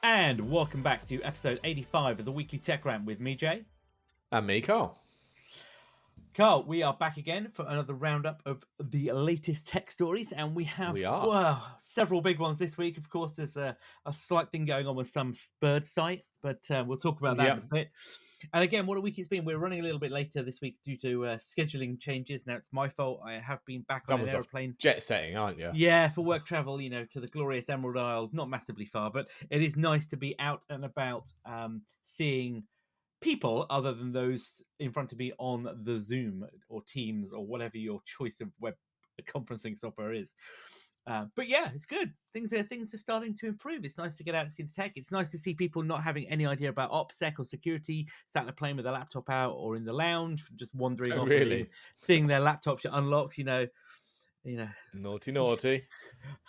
And welcome back to episode 85 of the Weekly Tech Rant with me, Jay. And me, Carl. Carl, we are back again for another roundup of the latest tech stories, and we have several big ones this week. Of course, there's a slight thing going on with some bird site, but we'll talk about that in a bit. And again, what a week it's been. We're running a little bit later this week due to scheduling changes. Now, it's my fault. I have been back on an aeroplane. Jet setting, aren't you? Yeah, for work travel, to the glorious Emerald Isle. Not massively far, but it is nice to be out and about, seeing people other than those in front of me on the Zoom or Teams or whatever your choice of web conferencing software is. But yeah, it's good. Things are starting to improve. It's nice to get out and see the tech. It's nice to see people not having any idea about OPSEC or security, sat in a plane with a laptop out or in the lounge, just wandering off, seeing their laptops unlocked. Naughty.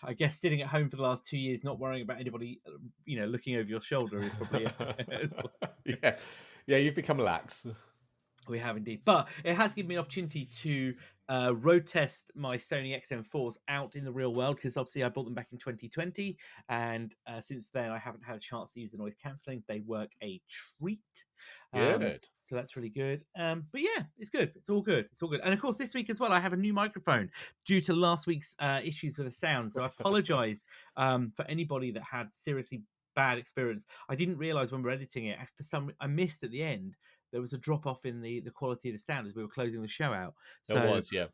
I guess sitting at home for the last 2 years, not worrying about anybody, looking over your shoulder is probably yeah, you've become lax. We have indeed, but it has given me an opportunity to road test my Sony XM4s out in the real world, because obviously I bought them back in 2020, and since then I haven't had a chance to use the noise cancelling. They work a treat. Good. So that's really good. But yeah, it's good. It's all good. And of course, this week as well, I have a new microphone due to last week's issues with the sound. So I apologize for anybody that had seriously bad experience. I didn't realize when we were editing it, I missed at the end, there was a drop off in the quality of the sound as we were closing the show out. So there was, yeah.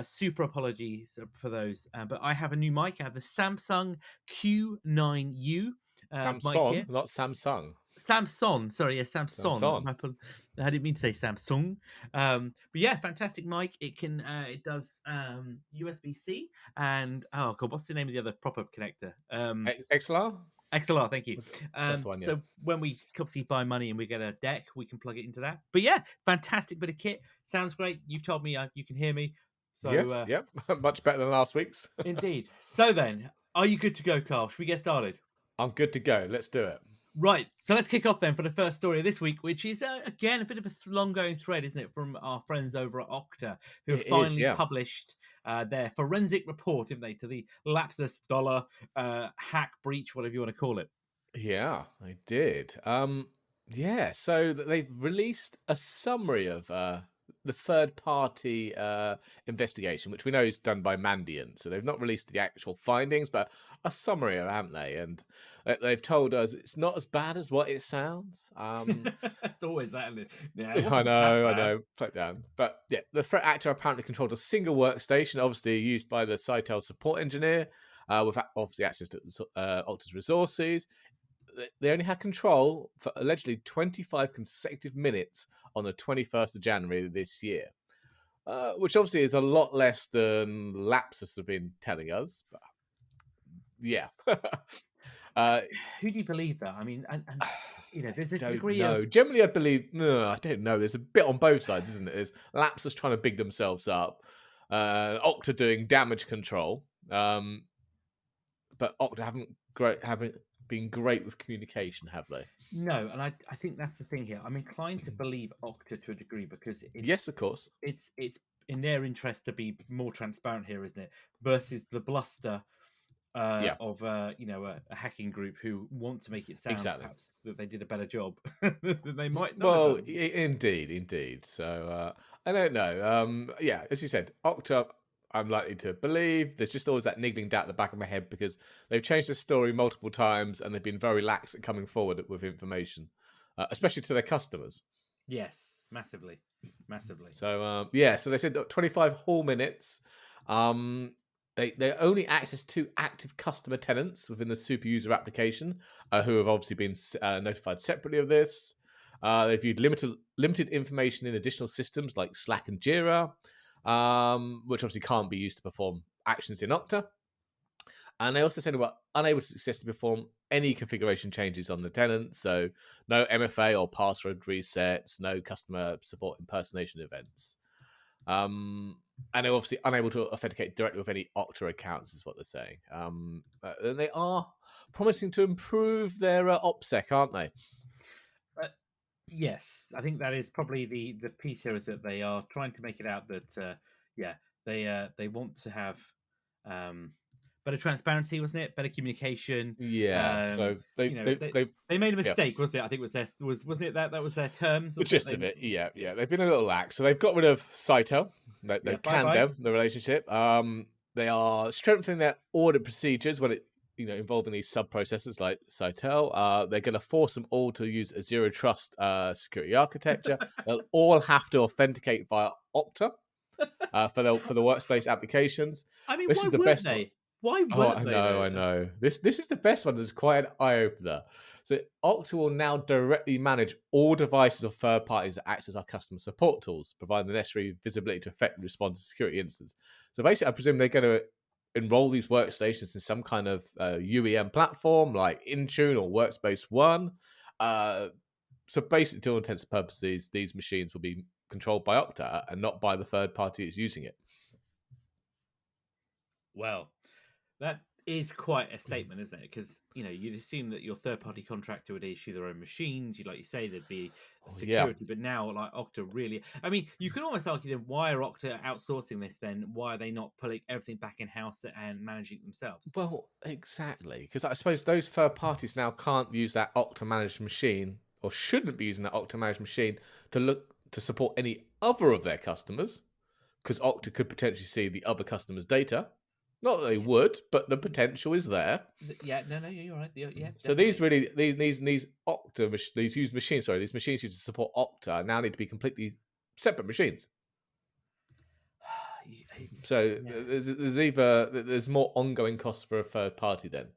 Super apologies for those. But I have a new mic. I have the Samsung Q9U Samsung, mic here. not Samsung. Samsung, sorry, yeah, Samsung. I didn't mean to say Samsung. But yeah, fantastic mic. It can, it does USB-C and oh god, what's the name of the other proper connector? XLR. XLR, thank you. That's the one, yeah. So when we obviously buy money and we get a deck, we can plug it into that. But yeah, fantastic bit of kit. Sounds great. You've told me you can hear me. So yes, much better than last week's. Indeed. So then, are you good to go, Carl? Should we get started? I'm good to go. Let's do it. Right, so let's kick off then for the first story of this week, which is, again, a bit of a long-going thread, isn't it, from our friends over at Okta, who have finally published their forensic report, didn't they, to the Lapsus dollar hack breach, whatever you want to call it. Yeah, they did. So they've released a summary of the third-party investigation, which we know is done by Mandiant. So they've not released the actual findings, but a summary, haven't they? And they've told us it's not as bad as what it sounds. It's always that, isn't it? Yeah, I know. Play it down. But yeah, the threat actor apparently controlled a single workstation, obviously used by the Sitel support engineer, with obviously access to Okta's resources. They only had control for allegedly 25 consecutive minutes on the 21st of January this year, which obviously is a lot less than Lapsus have been telling us. But yeah. Who do you believe that? I mean, and there's a degree of... Generally, I believe... No, I don't know. There's a bit on both sides, isn't it? There's Lapsus trying to big themselves up, Okta doing damage control, but Okta haven't been great with communication, have they? No, and I think that's the thing here. I'm inclined to believe Okta to a degree, because yes, of course, it's in their interest to be more transparent here, isn't it? Versus the bluster of a hacking group who want to make it sound perhaps that they did a better job than they might not. Well, indeed. So I don't know. As you said, Okta, I'm likely to believe. There's just always that niggling doubt at the back of my head, because they've changed the story multiple times and they've been very lax at coming forward with information, especially to their customers. Yes, massively. So so they said 25 whole minutes. They only access 2 active customer tenants within the super user application, who have obviously been notified separately of this. They viewed limited information in additional systems like Slack and Jira, which obviously can't be used to perform actions in Okta. And they also said they were unable to successfully perform any configuration changes on the tenant, so no MFA or password resets, no customer support impersonation events. And they're obviously unable to authenticate directly with any Okta accounts, is what they're saying. And they are promising to improve their OPSEC, aren't they? Yes, I think that is probably the piece here, is that they are trying to make it out that they want to have better transparency, wasn't it? Better communication. Yeah. So they You know, they they they made a yeah. mistake, wasn't it? I think it was their wasn't it that was their terms, The wasn't it? gist of it, yeah. They've been a little lax, so they've got rid of Saito. Yeah, They've bye canned bye. them the relationship. They are strengthening their audit procedures when it involving these sub processors like Saito. They're going to force them all to use a zero trust security architecture. They'll all have to authenticate via Okta for the workspace applications. I mean, This why is the weren't best. they? Why Oh, weren't I they know, though? I know. This is the best one. It's quite an eye opener. So Okta will now directly manage all devices of third parties that act as our customer support tools, providing the necessary visibility to effectively respond to security incidents. So basically, I presume they're going to enroll these workstations in some kind of UEM platform like Intune or Workspace ONE. So basically, to all intents and purposes, these machines will be controlled by Okta and not by the third party that's using it. Well, that is quite a statement, isn't it? Because you'd assume that your third-party contractor would issue their own machines. You like you say there'd be a Oh, yeah. security, but now like Okta really. I mean, you could almost argue then why are Okta outsourcing this? Then why are they not pulling everything back in house and managing it themselves? Well, exactly. Because I suppose those third parties now can't use that Okta managed machine or shouldn't be using that Okta managed machine to look to support any other of their customers because Okta could potentially see the other customer's data. Not that they Yeah, would, but the potential is there. yeah, no, you're right. Yeah, So these definitely. really these Okta these used machines, sorry, these machines used to support Okta now need to be completely separate machines. It's So yeah. there's more ongoing costs for a third party then.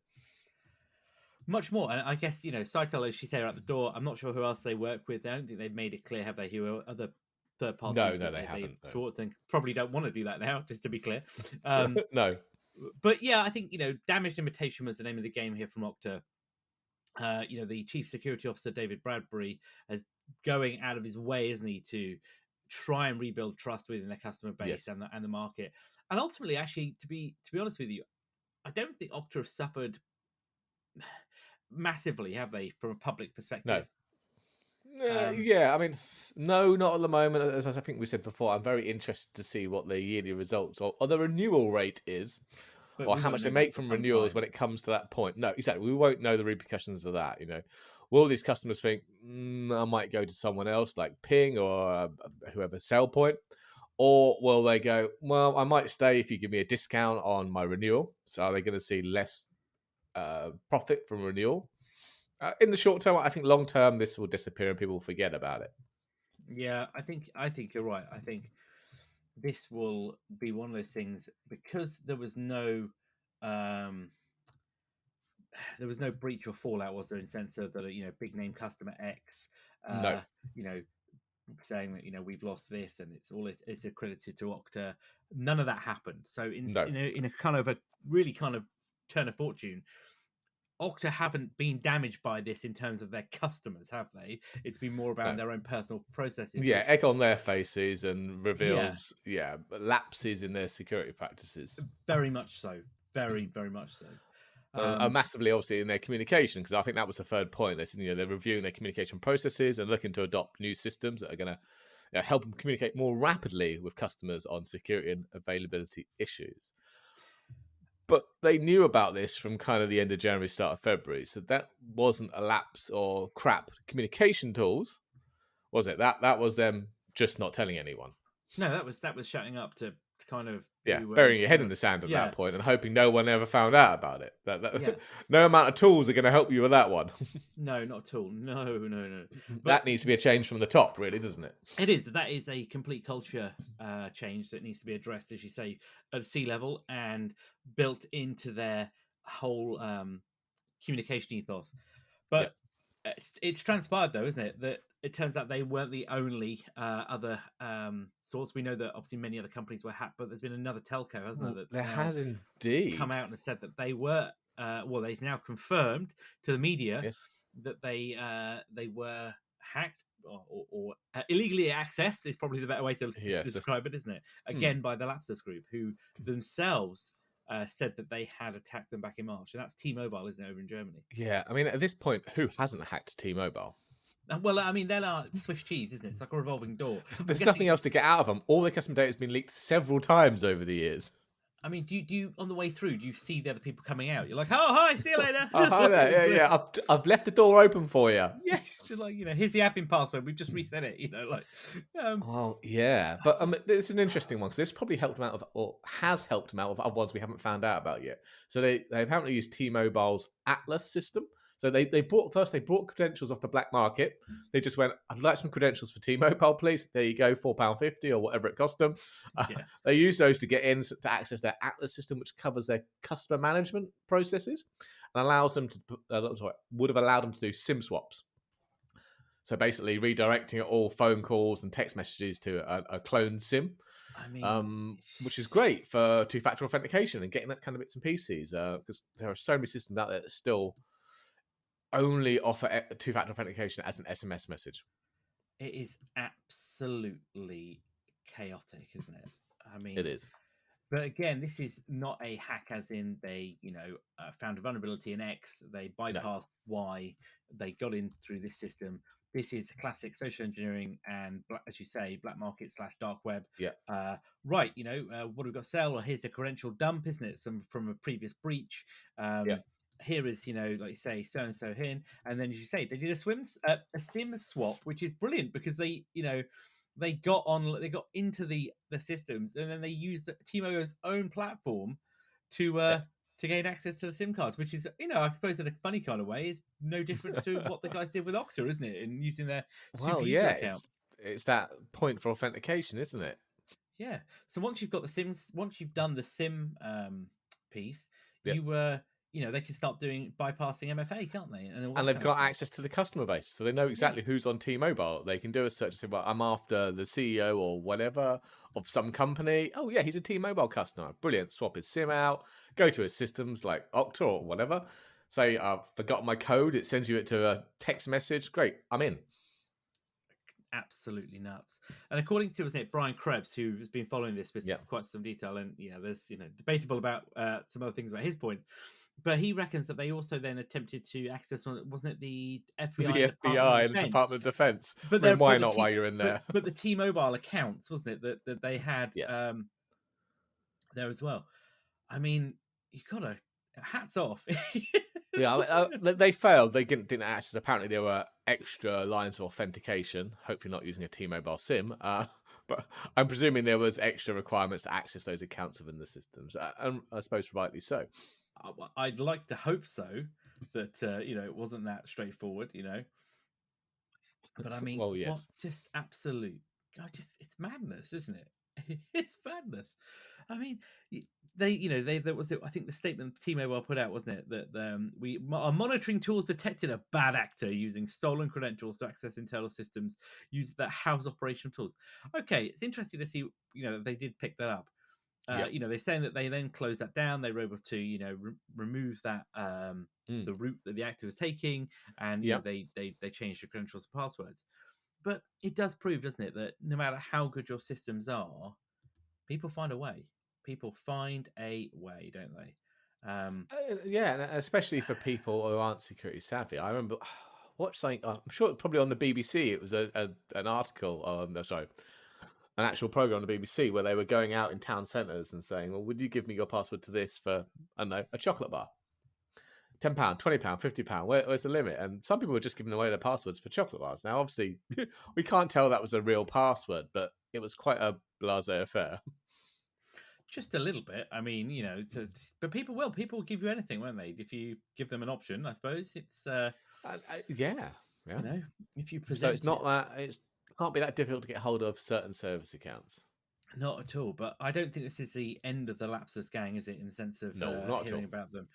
Much more, and I guess Saito, as she said, are at the door. I'm not sure who else they work with. I don't think they've made it clear, have they? Who are other third No, parties no, that they they haven't. No, sort and probably don't want to do that now. Just to be clear, um, no, but yeah, I think damaged imitation was the name of the game here from Okta. The chief security officer David Bradbury is going out of his way, isn't he, to try and rebuild trust within their customer base yes, and the market. And ultimately, actually, to be honest with you, I don't think Okta have suffered massively, have they, from a public no. perspective? Um, Yeah, I mean, no, not at the moment. As I think we said before, I'm very interested to see what the yearly results or the renewal rate is, but or we how won't much they know that make for from some renewals when time. it comes to that point. No, exactly. We won't know the repercussions of that. Will these customers think I might go to someone else like Ping or whoever sell point, or will they go, well, I might stay if you give me a discount on my renewal? So are they going to see less profit from renewal? In the short term, I think long term this will disappear and people will forget about it. Yeah, I think you're right. I think this will be one of those things because um, there was no breach or fallout, was there, in sense of that big name customer X, No, you know saying that we've lost this and it's accredited to Okta. None of that happened. So no, in a kind of a really kind of turn of fortune, Okta haven't been damaged by this in terms of their customers, have they? It's been more about no. their own personal processes, Yeah, which egg on their faces and yeah, reveals, lapses in their security practices. very much so, very much so. Are Um, massively obviously in their communication because I think that was the third point. They said they're reviewing their communication processes and looking to adopt new systems that are going to help them communicate more rapidly with customers on security and availability issues. But they knew about this from kind of the end of January, start of February, so that wasn't a lapse or crap communication tools, was it? That was them just not telling anyone. no, that was shutting up to kind of Yeah, do burying your head in internal. the sand at Yeah, that point and hoping no one ever found out about it. yeah. No amount of tools are going to help you with that one. No, not at all. No, no, no. But That needs to be a change from the top, really, doesn't it? that is a complete culture change that needs to be addressed, as you say, at sea level and built into their whole communication ethos. Yeah, But it's transpired, though, isn't it, that it turns out they weren't the only other source. We know that obviously many other companies were hacked, but there's been another telco, hasn't there, well, that's there now has come indeed. out and said that they were. Well, they've now confirmed to the media Yes, that they were hacked or illegally accessed is probably the better way to yes. describe it, isn't it? Hmm. Again, by the Lapsus group, who themselves said that they had attacked them back in March, and that's T-Mobile, isn't it, over in Germany? Yeah, I mean, at this point, who hasn't hacked T-Mobile? Well, I mean, they're like Swiss cheese, isn't it? It's like a revolving door. I'm There's nothing guessing. else to get out of them. All their customer data has been leaked several times over the years. I mean, do you on the way through? Do you see the other people coming out? You're like, oh hi, see you later. Oh, hi there. Yeah, yeah. I've left the door open for you. Yes, just like here's the admin password. We've just reset it. Um, Well, yeah, but it's an interesting one because this probably helped them out of, or has helped them out of other ones we haven't found out about yet. So they apparently use T-Mobile's Atlas system. So they bought credentials off the black market. They just went, I'd like some credentials for T-Mobile, please. There you go, £4.50 or whatever it cost them. yeah, They use those to get in to access their Atlas system, which covers their customer management processes and allows them to would have allowed them to do SIM swaps. So basically, redirecting all phone calls and text messages to a cloned SIM, I mean, which is great for two-factor authentication and getting that kind of bits and pieces. Because there are so many systems out there that still only offer two-factor authentication as an SMS message. it is absolutely chaotic, isn't it? I mean, It is. but again, this is not a hack, as in they, found a vulnerability in X, they No. bypassed Y, they got in through this system. This is classic social engineering and, as you say, black market / dark web. Yeah. Right, what have we got to sell? Or here's a credential dump, isn't it? Some from a previous breach. Yeah. Here is, like you say, so and so here, and then as you say, they did a SIM swap, which is brilliant because they got into the systems, and then they used T-Mobile's own platform to gain access to the SIM cards, which is, I suppose in a funny kind of way, is no different to what the guys did with Okta, isn't it? In using their super Well, user yeah, account. it's that point for authentication, isn't it? Yeah. So once you've got the SIMs, once you've done the SIM piece, Yeah. they can start doing bypassing MFA, can't they? And they've got access to the customer base, so they know exactly who's on T-Mobile. They can do a search and say, well, I'm after the CEO or whatever of some company. Oh, yeah, he's a T-Mobile customer. Brilliant. Swap his SIM out, go to his systems like Okta or whatever. Say, I've forgotten my code. It sends you it to a text message. Great, I'm in. Absolutely nuts. And according to, wasn't it, Brian Krebs, who has been following this with quite some detail, and there's debatable about some other things about his point, but he reckons that they also then attempted to access, wasn't it, the FBI, The FBI and the Department of Defense. But I mean, why not while you're in there? But the T-Mobile accounts, wasn't it, that they had there as well. I mean, you gotta hats off. Yeah, they failed. They didn't access. Apparently, there were extra lines of authentication. Hopefully, not using a T-Mobile SIM. But I'm presuming there was extra requirements to access those accounts within the systems, and I suppose rightly so. I'd like to hope so. That it wasn't that straightforward. But I mean, well, yes. what just absolute? It's madness, isn't it? It's madness. I mean, there was, I think the statement T-Mobile put out, wasn't it, that our monitoring tools detected a bad actor using stolen credentials to access internal systems, use that house operational tools. Okay, it's interesting to see, they did pick that up. They're saying that they then closed that down. They were able to, remove that the route that the actor was taking, and they changed the credentials and passwords. But it does prove, doesn't it, that no matter how good your systems are, people find a way. People find a way, don't they? Yeah, and especially for people who aren't security savvy. I remember watched something. I'm sure probably on the BBC. It was an article. Sorry, an actual program on the BBC where they were going out in town centres and saying, "Well, would you give me your password to this for, I don't know, a chocolate bar? £10, £20, £50. Where's the limit?" And some people were just giving away their passwords for chocolate bars. Now, obviously, we can't tell that was a real password, but it was quite a blasé affair. Just a little bit. I mean, but people will give you anything, won't they? If you give them an option, I suppose it's yeah. If you present, so it's not that it can't be that difficult to get hold of certain service accounts. Not at all. But I don't think this is the end of the Lapsus gang, is it? In the sense of no, not hearing at all. about them.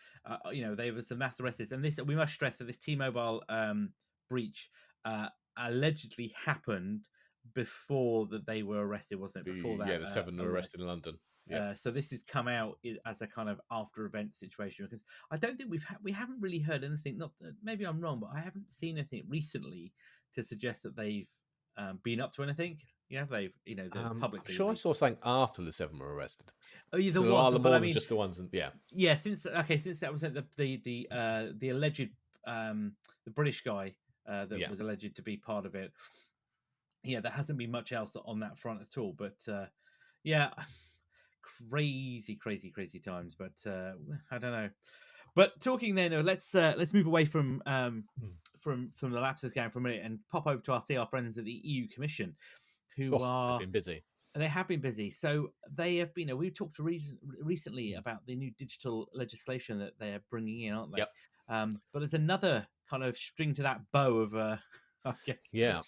There was some mass arrests, and this we must stress that this T-Mobile breach allegedly happened before that they were arrested, wasn't it? Before that, the 7 were arrested in London. Yeah. So this has come out as a kind of after event situation, because I don't think we haven't really heard anything. Not that, maybe I'm wrong, but I haven't seen anything recently to suggest that they've been up to anything. They've publicly. I'm sure I saw something after the 7 were arrested. Oh, yeah, there was more than just the ones. Yeah, since that was the alleged the British guy that was alleged to be part of it. Yeah, there hasn't been much else on that front at all. But crazy times. But I don't know. But talking then, let's move away Mm. from the Lapsus game for a minute and pop over to our friends at the EU Commission, who Oh, they've are been busy. they have been busy. So they have been. We've talked recently about the new digital legislation that they are bringing in, aren't they? Yep. But there's another kind of string to that bow of, I guess, Yeah.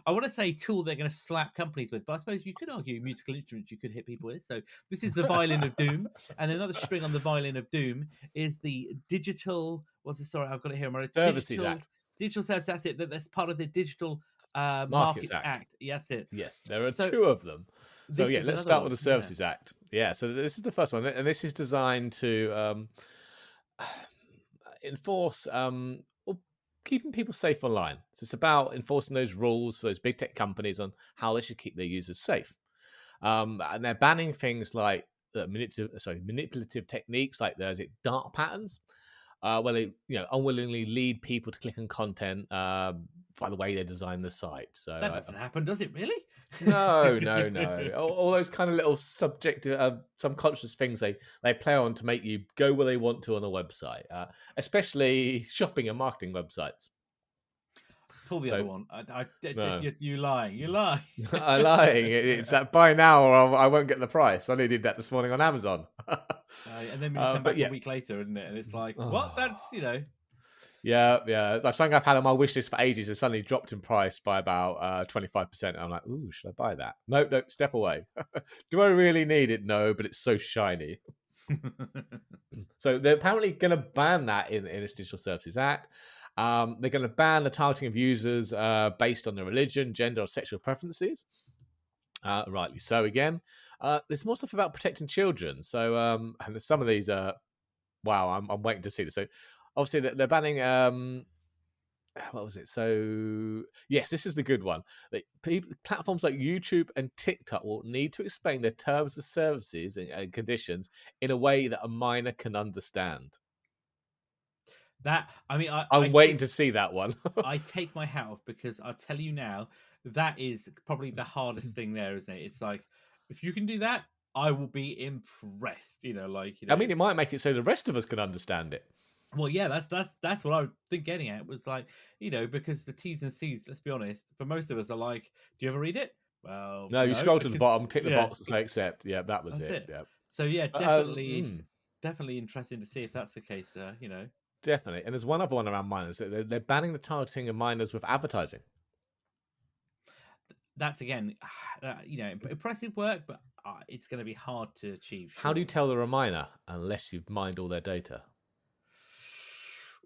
I want to say tool they're going to slap companies with, but I suppose you could argue musical instruments you could hit people with. So this is the violin of doom, and another string on the violin of doom is the digital. What's the story? I've got it here. It's Services Act. digital service. That's it. That's part of the digital Markets Markets Act. Act. Yes, it. Yes, there are So two of them. So this yeah, is let's another start with one. the Yeah. Services Act. Yeah, so this is the first one, and this is designed to enforce well, keeping people safe online. So it's about enforcing those rules for those big tech companies on how they should keep their users safe. And they're banning things like manipulative techniques like there's dark patterns, where they unwillingly lead people to click on content by the way they design the site. So That doesn't happen, does it really? no, no, no. All those kind of little subjective, subconscious things they play on to make you go where they want to on a website, especially shopping and marketing websites. Pull the other So one. no, You lying. You lie. I'm lying. It's that buy now or I won't get the price. I only did that this morning on Amazon. And then when you come But back a yeah, week later, isn't it? And it's like, what? oh, That's yeah, yeah. That's something I've had on my wish list for ages. Has suddenly dropped in price by about 25%. I'm like, ooh, should I buy that? No, no, step away. Do I really need it? No, but it's so shiny. So they're apparently going to ban that in this Digital Services Act. They're going to ban the targeting of users based on their religion, gender, or sexual preferences. Rightly so. Again, there's more stuff about protecting children. So, and some of these are wow. I'm waiting to see this. So, obviously, they're banning. What was it? So, yes, this is the good one. Platforms like YouTube and TikTok will need to explain their terms of services and conditions in a way that a minor can understand. that. I mean, I'm waiting to see that one. I take my hat off because I'll tell you now, that is probably the hardest thing there, isn't it? It's like, if you can do that, I will be impressed. I mean, it might make it so the rest of us can understand it. Well, yeah, that's what I was getting at. Was like, because the T's and C's, let's be honest, for most of us are like, do you ever read it? Well, No, you no, scroll to the because bottom, tick the yeah, box, and say accept. Yeah, that was that's it. it. Yeah. So yeah, But, definitely interesting to see if that's the case. Definitely. And there's one other one around minors. They're banning the targeting of minors with advertising. That's again, impressive work, but it's going to be hard to achieve. How do you Surely. tell they're a minor unless you've mined all their data?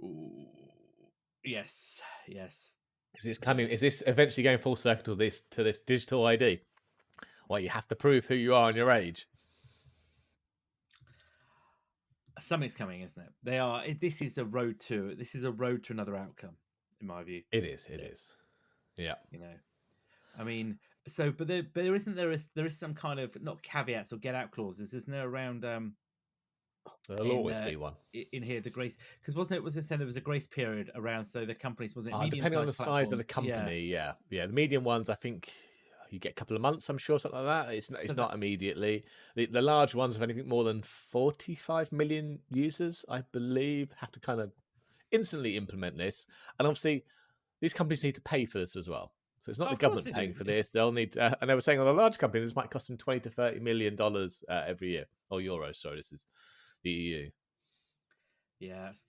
Ooh, yes, yes. Is this coming? Is this eventually going full circle to this digital ID? Well, you have to prove who you are and your age. Something's coming, isn't it? This is a road to another outcome, in my view. It is. It is. Yeah. I mean, so but there isn't there is some kind of not caveats or get out clauses, isn't there, around There'll always be one. in here the grace, because was it saying there was a grace period around, so the companies wasn't it Depending on the size of the platforms? company, yeah. The medium ones, I think you get a couple of months. I'm sure something like that. It's not immediately. The large ones, with anything more than 45 million users, I believe, have to kind of instantly implement this. And obviously, these companies need to pay for this as well. So it's not the government paying for this. They'll need, and they were saying on a large company, this might cost them $20 to $30 million every year, or euros. Sorry, this is the EU. Yeah, it's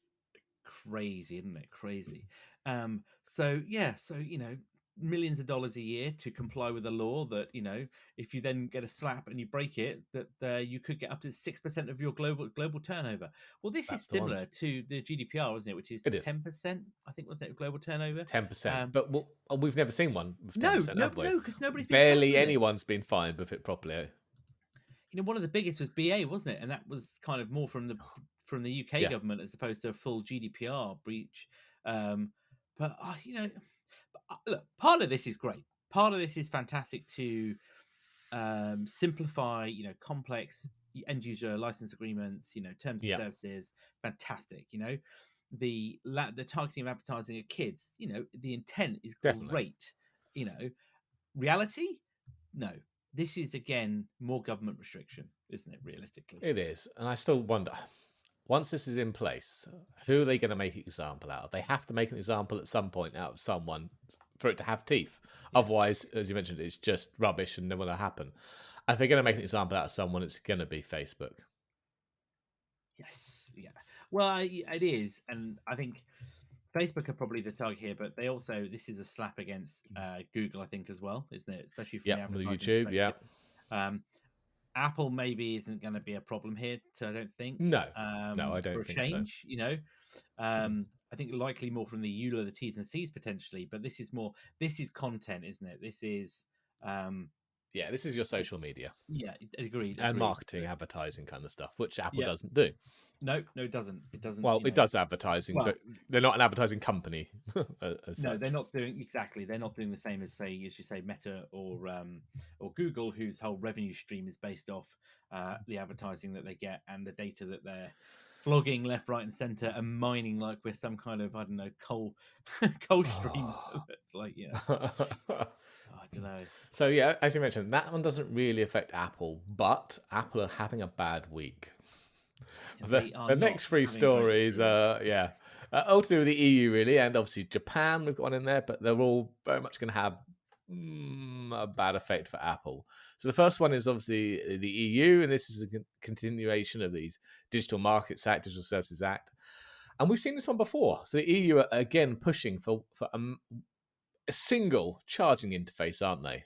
crazy, isn't it? Crazy. So yeah, so millions of dollars a year to comply with a law that if you then get a slap and you break it, that you could get up to 6% of your global turnover. Well, That's is similar to the GDPR, wasn't it? Which is 10%, I think, wasn't it, global turnover? 10%. But we've never seen one with 10%, have we? No, because nobody's barely anyone's been fined with it properly. One of the biggest was BA, wasn't it? And that was kind of more from the UK government as opposed to a full GDPR breach. But look, part of this is great. Part of this is fantastic to simplify, complex end user license agreements, terms and services. Fantastic. The targeting of advertising of kids. The intent is Definitely. great. Reality, no. this is again more government restriction, isn't it? Realistically, It is, and I still wonder. Once this is in place, who are they going to make an example out of? They have to make an example at some point out of someone for it to have teeth. yeah. Otherwise, as you mentioned, it's just rubbish and never going to happen. If they're going to make an example out of someone, it's going to be Facebook. Yes, yeah. Well, it is, and I think Facebook are probably the target here, but they also this is a slap against Google, I think, as well, isn't it? Especially from the Yep, with advertising YouTube, yeah. perspective. Um, Apple maybe isn't going to be a problem here, so I don't think. No, I For don't a think so. change, I think likely more from the EULA, the T's and C's potentially, but this is more. This is content, isn't it? This is. Yeah, this is your social media Yeah, agreed, and agreed. marketing, advertising kind of stuff, which Apple Yeah, doesn't do. no, it doesn't. It doesn't. Well, it does advertising, Well, but they're not an advertising company as no, they're such. not doing exactly. They're not doing the same as say, as you say, Meta or Google, whose whole revenue stream is based off the advertising that they get and the data that they're flogging left, right, and center and mining like with some kind of I don't know coal stream. It's like I don't know. So yeah, as you mentioned, that one doesn't really affect Apple, but Apple are having a bad week. They are The not next three having a great stories, experience. all to do with the EU really, and obviously Japan. We've got one in there, but they're all very much going to have a bad effect for Apple. So the first one is obviously the EU, and this is a continuation of these Digital Markets Act, Digital Services Act, and we've seen this one before. So the EU are again pushing for a single charging interface, aren't they?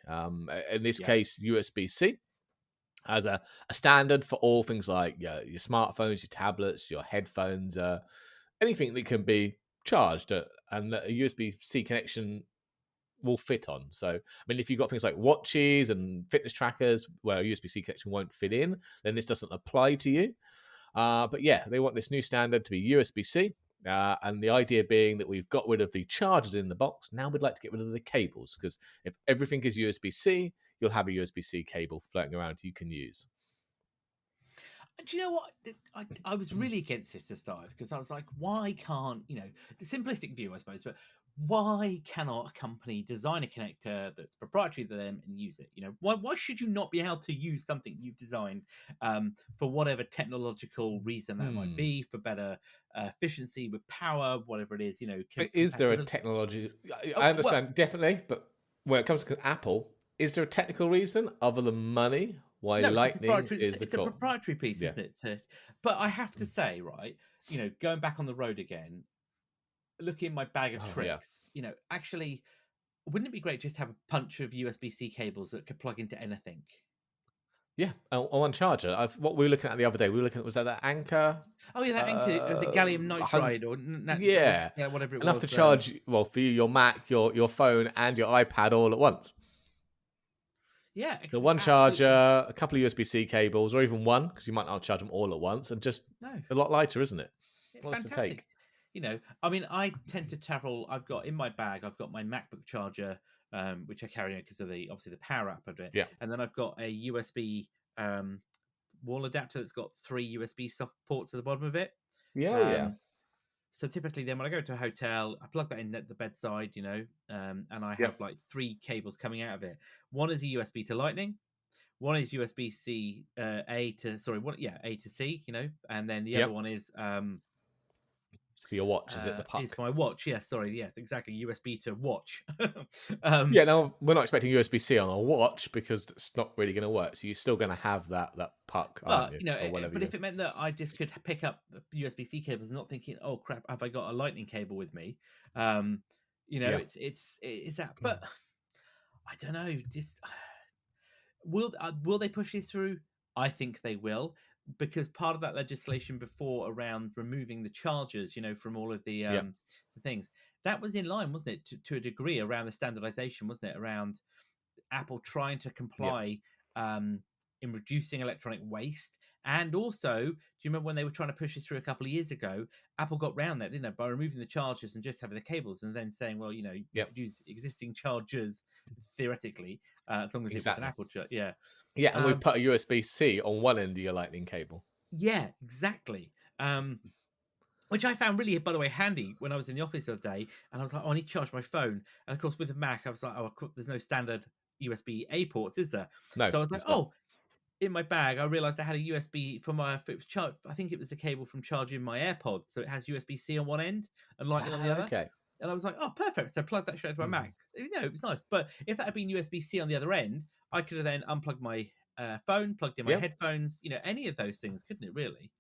In this Yeah. case, USB-C as a standard for all things like your smartphones, your tablets, your headphones, anything that can be charged, and a USB-C connection will fit on. So, I mean, if you've got things like watches and fitness trackers where a USB-C connection won't fit in, then this doesn't apply to you. But yeah, they want this new standard to be USB-C. And the idea being that we've got rid of the chargers in the box. Now we'd like to get rid of the cables because if everything is USB-C, you'll have a USB-C cable floating around you can use. Do you know what? I was really against this to start because I was like, why can't, the simplistic view, I suppose, but why cannot a company design a connector that's proprietary to them and use it? Why should you not be able to use something you've designed for whatever technological reason that might Hmm. be, for better efficiency with power, whatever it is, Is there a compatibility? technology? I Oh, well, understand, definitely, but when it comes to Apple, is there a technical reason other than money why no, it's a Lightning proprietary. is the It's a core? proprietary piece, Yeah. isn't it? But I have to say, right, going back on the road again, looking in my bag of Oh, yeah. tricks, actually, wouldn't it be great just to have a bunch of USB-C cables that could plug into anything? Yeah, on one charger. What we were looking at the other day, we were looking at, was that Anchor? Oh yeah, that Anchor was it gallium 100, nitride or yeah, yeah, whatever it enough to was. charge, well, for you, your Mac, your phone, and your iPad all at once. Yeah, So one charger, absolutely. a couple of USB-C cables, or even one, because you might not charge them all at once, and just No, a lot lighter, isn't it? it's What's the fantastic. take? I mean, I tend to travel. I've got in my bag. I've got my MacBook charger, which I carry because of the obviously the power app of it, Yeah. and then I've got a USB wall adapter that's got 3 USB ports at the bottom of it. Yeah, oh, yeah. Um, So typically, then when I go to a hotel, I plug that in at the bedside, and I have Yep. like 3 cables coming out of it. One is a USB to Lightning. One is USB C A to A to C, and then the other Yep. one is It's for your watch, is it? The puck. my watch. Yeah, sorry, yeah, exactly. USB to watch. Yeah, now we're not expecting USB-C on a watch because it's not really going to work. So you're still going to have that puck, aren't But you, or whatever but you. if it meant that I just could pick up USB C cables, not thinking, oh crap, have I got a Lightning cable with me? Yeah. It's that. But I don't know. Just will they push this through? I think they will, because part of that legislation before around removing the chargers, from all of Yeah. the things, that was in line, wasn't it, to a degree around the standardization, wasn't it, around Apple trying to Yeah. comply in reducing electronic waste. And also, do you remember when they were trying to push this through a couple of years ago? Apple got round that, didn't it, by removing the chargers and just having the cables, and then saying, well, you Yep. could use existing chargers theoretically, as long as it was an Exactly. Apple charger. Yeah. Yeah, and we've Um, put a USB-C on one end of your Lightning cable. yeah, exactly. Which I found really, by the way, handy when I was in the office the other day, and I was like, "Oh, I need to charge my phone." And of course, with the Mac, I was like, "Oh, there's no standard USB-A ports, is there? No, So I was like, it's not. oh, in my bag, I realized I had a USB for my. It was I think it was the cable from charging my AirPods, so it has USB-C on one end and Lightning on the other. Okay. And I was like, oh, perfect. So I plugged that straight into my Mac. It was nice. But if that had been USB-C on the other end, I could have then unplugged my phone, plugged in my Yeah. headphones, any of those things, couldn't it? Really?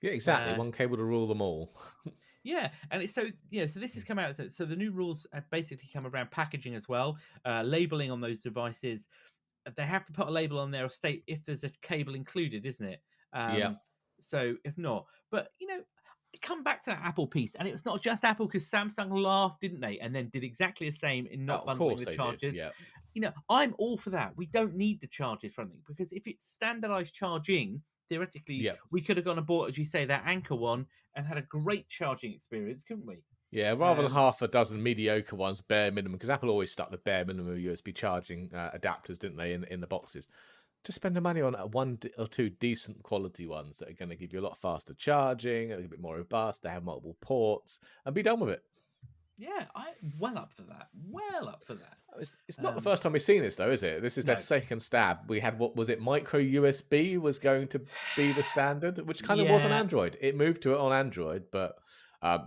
Yeah, exactly. Uh, One cable to rule them all. yeah, and it's so So this has come out. So the new rules have basically come around packaging as well, labeling on those devices. They have to put a label on there or state if there's a cable included, isn't it? Yeah. So if not, but come back to that Apple piece, and it's not just Apple because Samsung laughed, didn't they? And then did exactly the same in Oh, not of bundling course the they did. chargers. Yeah. I'm all for that. We don't need the chargers for anything because if it's standardized charging, theoretically, Yeah. we could have gone and bought, as you say, that Anchor one and had a great charging experience, couldn't we? Yeah, rather than half a dozen mediocre ones, bare minimum, because Apple always stuck the bare minimum of USB charging adapters, didn't they, in the boxes? Just spend the money on one or two decent quality ones that are going to give you a lot faster charging, a little bit more robust, they have multiple ports, and be done with it. Yeah, I well up for that. Well up for that. It's not the first time we've seen this, though, is it? This is their No. second stab. We had, what was it, micro USB was going to be the standard, which kind of was on Yeah, Android. It moved to it on Android, but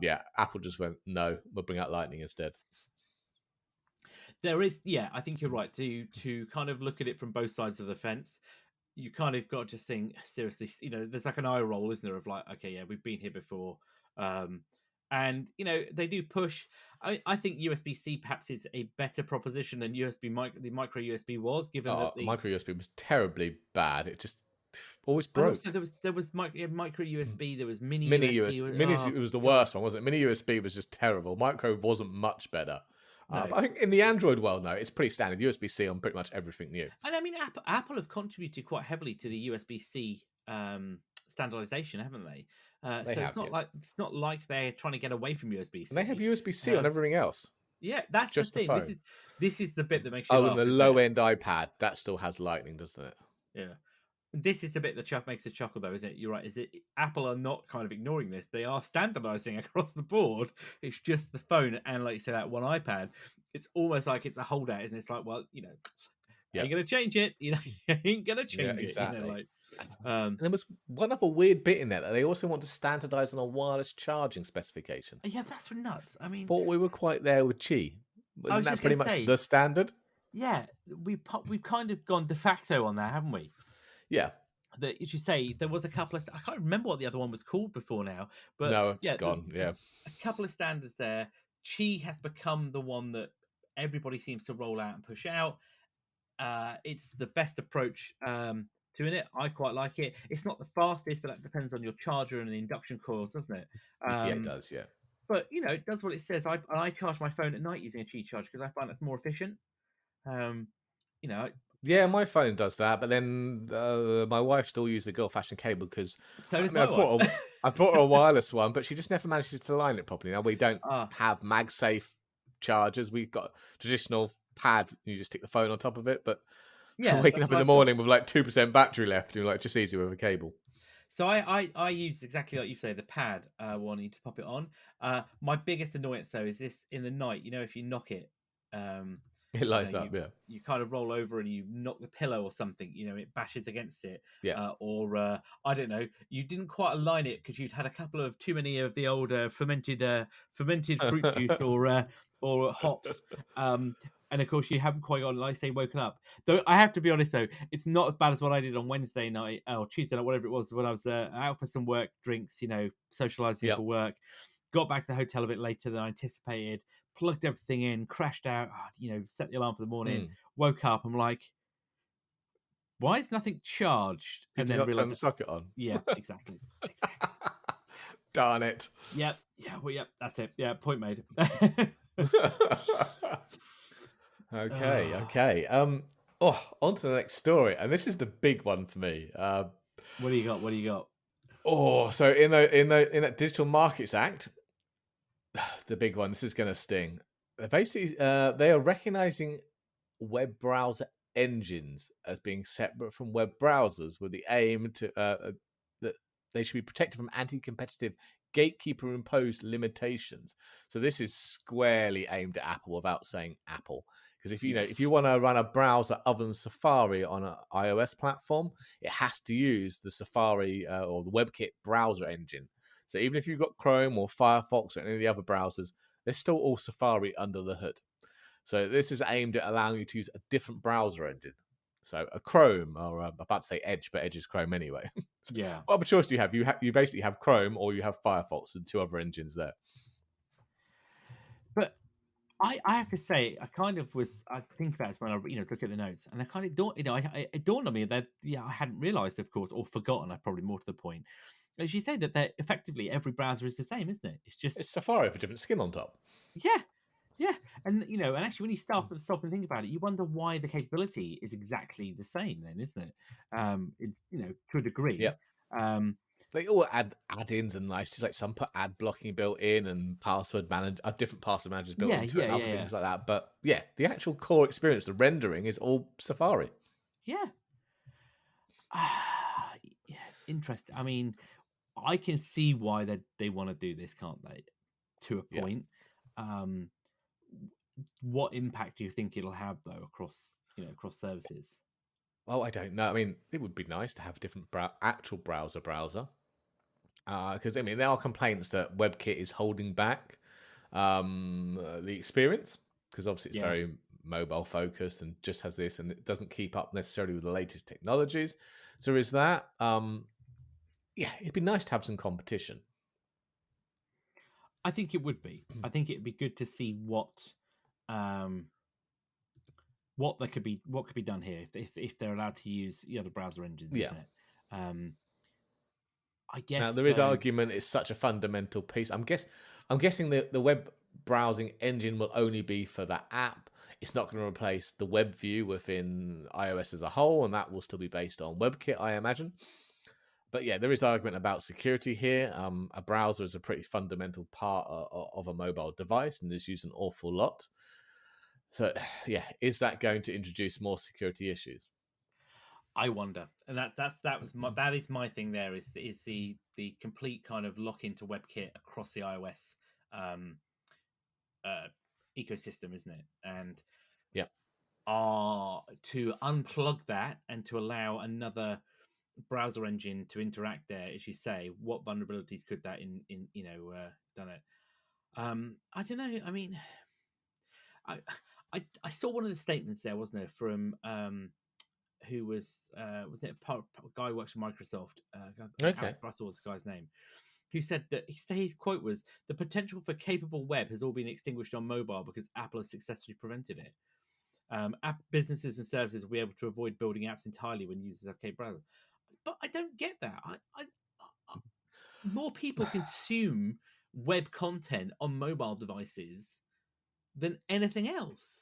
yeah, Apple just went, no, we'll bring out Lightning instead. there is. Yeah, I think you're right to kind of look at it from both sides of the fence. You kind of got to think seriously. There's like an eye roll, isn't there? Of like, okay, yeah, we've been here before, and they do push. I think USB C perhaps is a better proposition than the micro USB was, given that Oh, micro USB was terribly bad. It just always and also broke. there was micro USB, there was mini Mini USB. USB, mini Oh it was the God, worst one, wasn't it? Mini USB was just terrible. Micro wasn't much better. no. But I think in the Android world, no, it's pretty standard. USB C on pretty much everything new. And I mean, Apple have contributed quite heavily to the USB C standardization, haven't they? They So have, yeah. it's not like they're trying to get away from USB And they have C. USB C on everything else, Yeah, that's the just the thing. phone. This is the bit that makes you Oh, and laugh, the isn't low it? end iPad that still has Lightning, doesn't it? Yeah. This is the bit that makes it chuckle, though, isn't it? You're right. Is it Apple are not kind of ignoring this? They are standardizing across the board. It's just the phone, and like you say, that one iPad. It's almost like it's a holdout, isn't it? It's like, well, Yeah, ain't gonna change it. Ain't gonna yeah, change it. exactly. Um, And there was one other weird bit in there that they also want to standardize on a wireless charging specification. yeah, that's nuts. I mean, Thought we were quite there with Qi. I Wasn't was that just pretty gonna much say, the standard? yeah, we've kind of gone de facto on that, haven't we? Yeah. That, as you say, there was a couple of. I can't remember what the other one was called before now, but No, it's yeah, gone. Yeah. a couple of standards there. Qi has become the one that everybody seems to roll out and push out. It's the best approach doing it. I quite like it. It's not the fastest, but that depends on your charger and the induction coils, doesn't it? Yeah, it does. Yeah. But it does what it says. I charge my phone at night using a Qi charger because I find that's more efficient. Um, you know, Yeah, my phone does that, but then my wife still uses the good-fashioned cable because so I does mean, my wife. I bought her a wireless one, but she just never manages to line it properly. Now we don't Ah, have MagSafe chargers. We've got traditional pad. You just stick the phone on top of it. But yeah, waking that's up in what the I've got. morning with like 2% battery left, you're like just easier with a cable. So I use exactly like you say, the pad wanting to pop it on. My biggest annoyance though is this in the night. If you knock it, um, It lights up. Yeah, you kind of roll over and you knock the pillow or something. It bashes against it, yeah. or I don't know. You didn't quite align it because you'd had a couple of too many of the old fermented fruit juice or hops. And of course, you haven't quite got, like I say, woken up. Though I have to be honest, though, it's not as bad as what I did on Wednesday night or Tuesday night, whatever it was, when I was out for some work drinks, socializing Yep. for work. Got back to the hotel a bit later than I anticipated. Plugged everything in, crashed out. Set the alarm for the morning. Woke up. I'm like, why is nothing charged? Did And you then not turn realized, the socket on? yeah, exactly. Darn it. Yep. Yeah. Well, yep. That's it. Yeah. Point made. Okay. On to the next story, and this is the big one for me. What do you got? What do you got? So in that Digital Markets Act, the big one. This is going to sting. Basically, they are recognizing web browser engines as being separate from web browsers, with the aim to that they should be protected from anti-competitive gatekeeper-imposed limitations. So this is squarely aimed at Apple, without saying Apple, Because if if Yes. you want to run a browser other than Safari on an iOS platform, it has to use the Safari or the WebKit browser engine. So even if you've got Chrome or Firefox or any of the other browsers, they're still all Safari under the hood. So this is aimed at allowing you to use a different browser engine. So a Chrome, or I'm about to say Edge, but Edge is Chrome anyway. So Yeah. what other choice do you have? You basically have Chrome or you have Firefox and two other engines there. But I have to say, I think about it when I look at the notes, and I kind of dawned, it dawned on me that I hadn't realised, of course, or forgotten. I probably more to the point. As you say, that they're effectively every browser is the same, isn't it? It's just It's Safari with a different skin on top. yeah, yeah, and and actually, when you stop and think about it, you wonder why the capability is exactly the same. Then, isn't it? It's to a Yeah. degree. Um, They all add add-ins and niceties, like some put ad blocking built in and password manage different password managers built yeah, into it yeah, and yeah, other yeah, things like that. But yeah, the actual core experience, the rendering is all Safari. yeah. Yeah, interesting. I mean, I can see why they want to do this, can't they? To a Yeah. point. Um, what impact do you think it'll have though across across services? Well, I don't know. I mean, it would be nice to have a different actual browser. Because I mean, there are complaints that WebKit is holding back the experience because obviously it's Yeah, very mobile focused and just has this, and it doesn't keep up necessarily with the latest technologies. So is that? Yeah, it'd be nice to have some competition. I think it would be. I think it'd be good to see um, what could be done here if they're allowed to use the other browser engines, Yeah. isn't it? Um, I Now guess there is though. argument it's such a fundamental piece. I'm guessing the web browsing engine will only be for that app. It's not going to replace the web view within iOS as a whole, and that will still be based on WebKit, I imagine. But yeah, there is argument about security here. A browser is a pretty fundamental part of a mobile device and is used an awful lot. So yeah, is that going to introduce more security issues? I wonder, and that is my thing. There is the complete kind of lock into WebKit across the iOS um, uh, ecosystem, isn't it? And Yeah. to unplug that and to allow another browser engine to interact there, as you say, what vulnerabilities could that in done it? I don't know. I mean, I I saw one of the statements there, wasn't there, from who was it a guy who works for Microsoft? Okay. Alex Russell was the guy's name. Who said that his quote was the potential for capable web has all been extinguished on mobile because Apple has successfully prevented it. App businesses and services will be able to avoid building apps entirely when users have K browser. But I don't get that. I more people consume web content on mobile devices than anything else.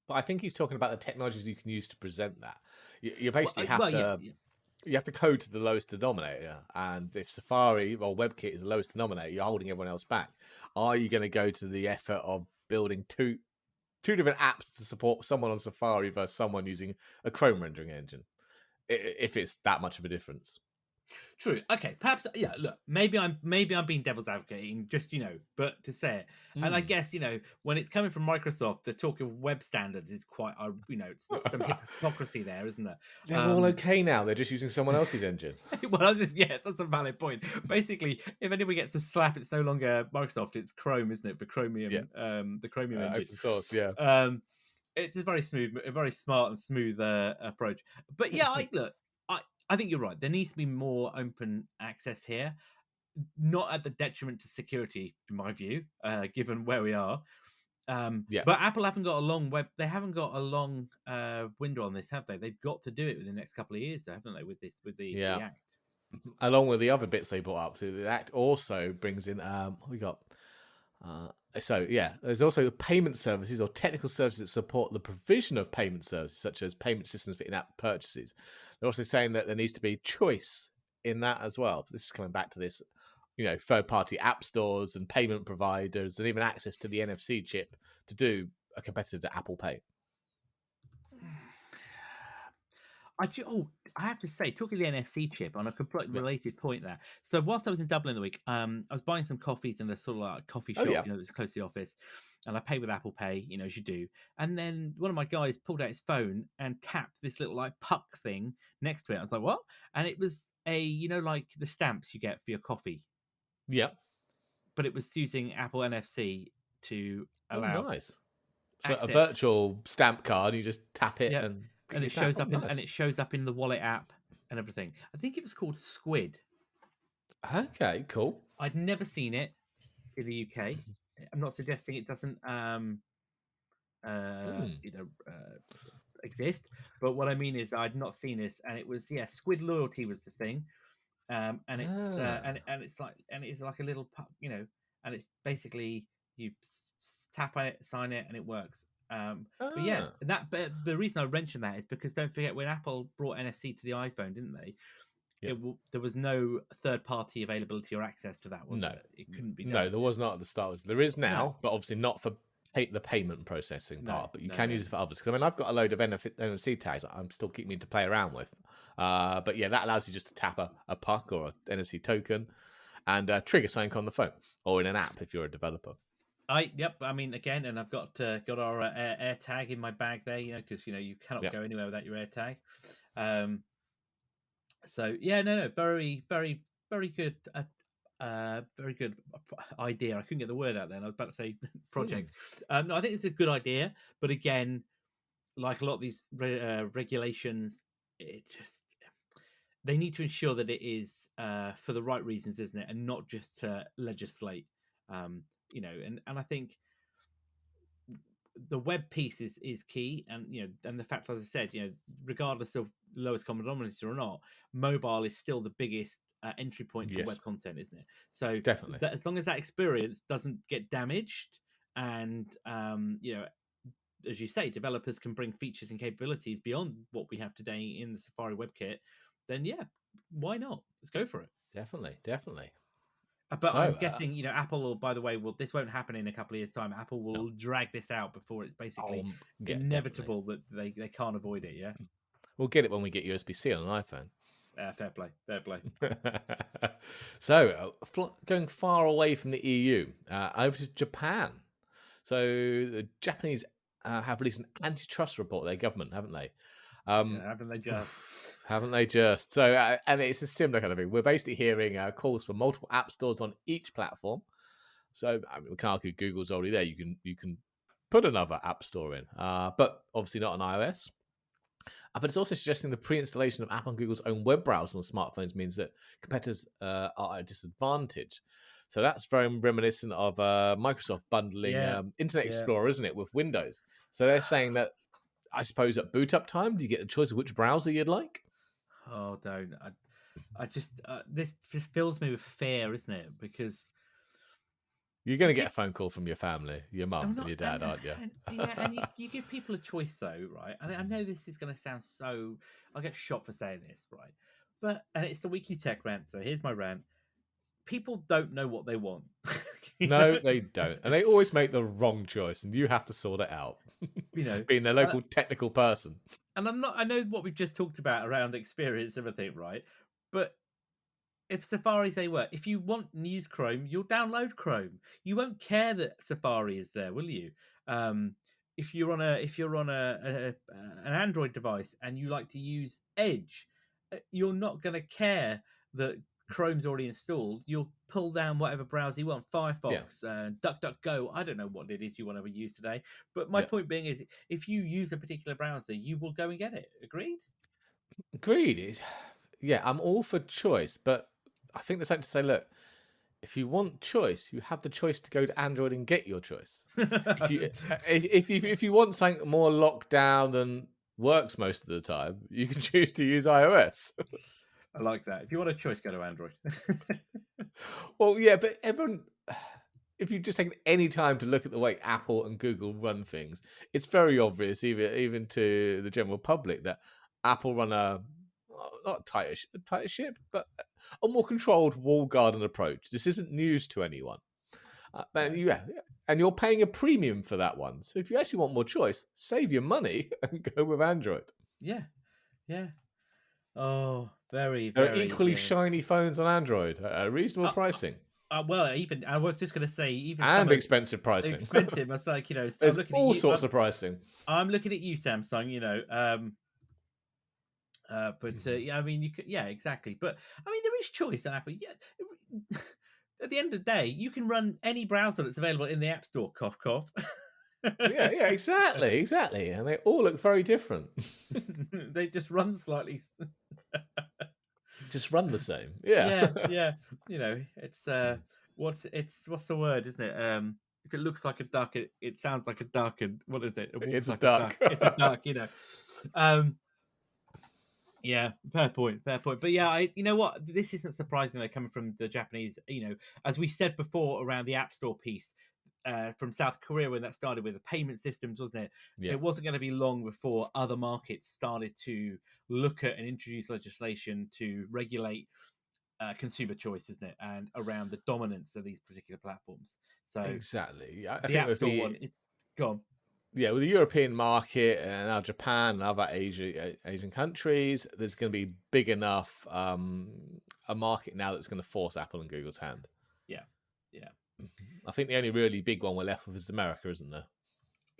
But I think he's talking about the technologies you can use to present that. You Well, basically have well, yeah, to yeah. you have to code to the lowest denominator, and if Safari or WebKit is the lowest denominator, you're holding everyone else back. Are you going to go to the effort of building two different apps to support someone on Safari versus someone using a Chrome rendering engine? If it's that much of a difference. True. Okay. Perhaps. Yeah. Look. Maybe I'm being devil's advocate, just but to say it, and I Mm. guess when it's coming from Microsoft, the talk of web standards is quite. There's some hypocrisy there, isn't there? They're all okay now. They're just using someone else's engine. Well, I was just that's a valid point. Basically, if anybody gets a slap, it's no longer Microsoft, it's Chrome, isn't it? For Yeah, Chromium, the Chromium engine. open source. Yeah. It's a very smooth, a very smart and smooth approach. But yeah, I think you're right. There needs to be more open access here, not at the detriment to security, in my view, given where we are. Yeah. But Apple haven't got a long web. They haven't got a long window on this, have they? They've got to do it within the next couple of years, though, haven't they? With the Yeah. act. Along with the other bits they brought up, the act also brings in what we got. So yeah, there's also the payment services or technical services that support the provision of payment services, such as payment systems for in-app purchases. They're also saying that there needs to be choice in that as well. This is coming back to this, third-party app stores and payment providers, and even access to the NFC chip to do a competitor to Apple Pay. I have to say, talking the NFC chip on a completely Yeah. related point there. So whilst I was in Dublin the week, I was buying some coffees in a sort of like coffee Oh shop, yeah. that's close to the office, and I paid with Apple Pay, as you do. And then one of my guys pulled out his phone and tapped this little like puck thing next to it. I was like, what? And it was like the stamps you get for your coffee, Yeah. but it was using Apple NFC to Oh, allow nice. So a access. virtual stamp card, you just tap it Yeah, and get and your it stamp. shows Oh, up in nice. the wallet app and everything. I think it was called Squid. Okay, cool. I'd never seen it in the UK. I'm not suggesting it doesn't uh, Hmm. you know uh, exist, but what I mean is I'd not seen this, and it was Squid loyalty was the thing, and it's Ah. and it's like a little and it's basically you tap on it, sign it, and it works. But yeah, Ah. but the reason I mentioned that is because don't forget when Apple brought NFC to the iPhone, didn't they? Yeah. There was no third party availability or access to that, was No. there? It couldn't be No, done. there was not at the start. There is No, now, but obviously not for the payment processing no, part. But you no, can no. use it for others. Because I mean, I've got a load of NFC tags I'm still keeping to play around with. But yeah, that allows you just to tap a puck or an NFC token and trigger something on the phone or in an app if you're a developer. Yep. I mean, again, and I've got our air tag in my bag there, because you cannot Yeah. go anywhere without your air tag. So yeah, no, very, very, very good. Very good idea. I couldn't get the word out then. I was about to say Hmm. project. No, I think it's a good idea, but again, like a lot of these regulations, it just they need to ensure that it is for the right reasons, isn't it, and not just to legislate. And I think the web piece is key, and and the fact, as I said, regardless of lowest common denominator or not, mobile is still the biggest entry point to Yes, web content, isn't it? So definitely. that as long as that experience doesn't get damaged, and as you say, developers can bring features and capabilities beyond what we have today in the Safari WebKit, then yeah, why not? Let's go for it. Definitely. Definitely. But I'm So, guessing, Apple will, by the way, this won't happen in a couple of years' time. Apple no. will drag this out before it's basically Yeah, definitely. inevitable that they can't avoid it. Yeah. We'll get it when we get USB-C on an iPhone. Fair play. Fair play. So, going far away from the EU, over to Japan. So, the Japanese have released an antitrust report, their government, haven't they? Yeah, haven't they just? Haven't they just? So, and it's a similar kind of thing. We're basically hearing calls for multiple app stores on each platform. So, I mean, we can argue Google's already there. You can put another app store in, but obviously not on iOS. But it's also suggesting the pre-installation of Apple and Google's own web browser on smartphones means that competitors are at a disadvantage. So that's very reminiscent of Microsoft bundling Yeah. Internet Yeah. Explorer, isn't it, with Windows? So they're saying that, I suppose, at boot up time, do you get the choice of which browser you'd like? Oh, don't. I just this fills me with fear, isn't it? Because You're going you to get give a phone call from your family, your I'm mum and not, your dad, aren't you? and yeah, and you give people a choice though, right? And I know this is going to sound so, I'll get shot for saying this, right? But and it's the weekly tech rant. So here's my rant: people don't know what they want. you know, No, they don't. And they always make the wrong choice, and you have to sort it out. you know, Being their and, local technical person. and I'm not. I know what we've just talked about around experience, and everything, right? But if Safari say what, if you want News Chrome, you'll download Chrome. You won't care that Safari is there, will you? Um, if you're on an Android device and you like to use Edge, you're not going to care that Chrome's already installed. You'll pull down whatever browser you want, Yeah, Firefox, DuckDuckGo. I don't know what it is you want to use today, but my yeah. point being is, if you use a particular browser, you will go and get it. Agreed? Agreed. Yeah, I'm all for choice, but I think there's something to say, look, if you want choice, you have the choice to go to Android and get your choice. If you want something more locked down than works most of the time, you can choose to use iOS. I like that. If you want a choice, go to Android. Well, yeah, but everyone, if you just take any time to look at the way Apple and Google run things, it's very obvious, even to the general public, that Apple run a not tighter ship, but a more controlled wall garden approach. This isn't news to anyone. No. And you're paying a premium for that one. So if you actually want more choice, save your money and go with Android. Yeah, yeah. Oh, very, There are very, equally shiny phones on Android at a reasonable Uh, pricing well, even I was just going to say, even some and are expensive pricing. expensive. I was like, I'm There's looking at all you. sorts of pricing. I'm looking at you, Samsung. But yeah, I mean, you could, yeah, exactly. But I mean, there is choice on Apple. Yeah, at the end of the day, you can run any browser that's available in the App Store. Cough, cough. Yeah, yeah, exactly. And they all look very different. They just run slightly. Just run the same. Yeah. Yeah, yeah. It's what's the word, isn't it? If it looks like a duck, it sounds like a duck, and what is it? It walks It's a like a duck. duck. It's a duck. Um, Yeah, fair point, fair point. But yeah, you know what? This isn't surprising though, coming from the Japanese. As we said before around the App Store piece, from South Korea when that started with the payment systems, wasn't it? Yeah, It wasn't going to be long before other markets started to look at and introduce legislation to regulate consumer choice, isn't it? And around the dominance of these particular platforms. So exactly. I the think App with Store one is gone. with the European market and now Japan and other Asian countries, there's going to be big enough a market now that's going to force Apple and Google's hand. Yeah, yeah. I think the only really big one we're left with is America, isn't there?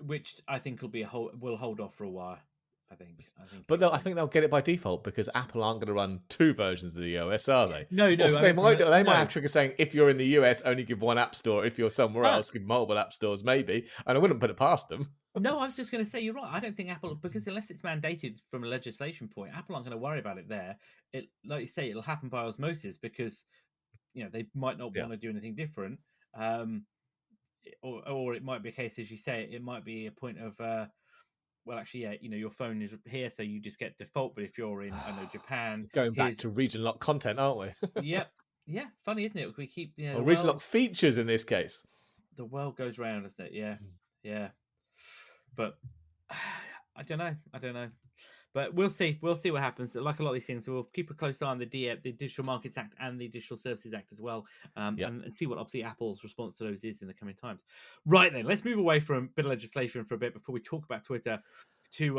Which I think will hold off for a while. I think. But I think they'll get it by default because Apple aren't going to run two versions of the OS, are they? No, Or no. I they mean, might. They might no. have trigger saying if you're in the US, only give one app store. If you're somewhere Ah, else, give multiple app stores, maybe. And I wouldn't put it past them. no, I was just going to say you're right. I don't think Apple, because unless it's mandated from a legislation point, Apple aren't going to worry about it there. Like you say, it'll happen by osmosis because they might not Yeah. want to do anything different. Um, or it might be a case, as you say, it might be a point of well, actually, yeah, your phone is here, so you just get default. But if you're in, I know, Japan, Going back here's to region lock content, aren't we? yep, yeah, funny, isn't it? We keep Or region lock features in this case. the world goes round, isn't it? Yeah, yeah. But I don't know. I don't know. But we'll see. We'll see what happens. Like a lot of these things, we'll keep a close eye on the Digital Markets Act and the Digital Services Act as well, Yep. and see what obviously Apple's response to those is in the coming times. Right then, let's move away from bit of legislation for a bit before we talk about Twitter to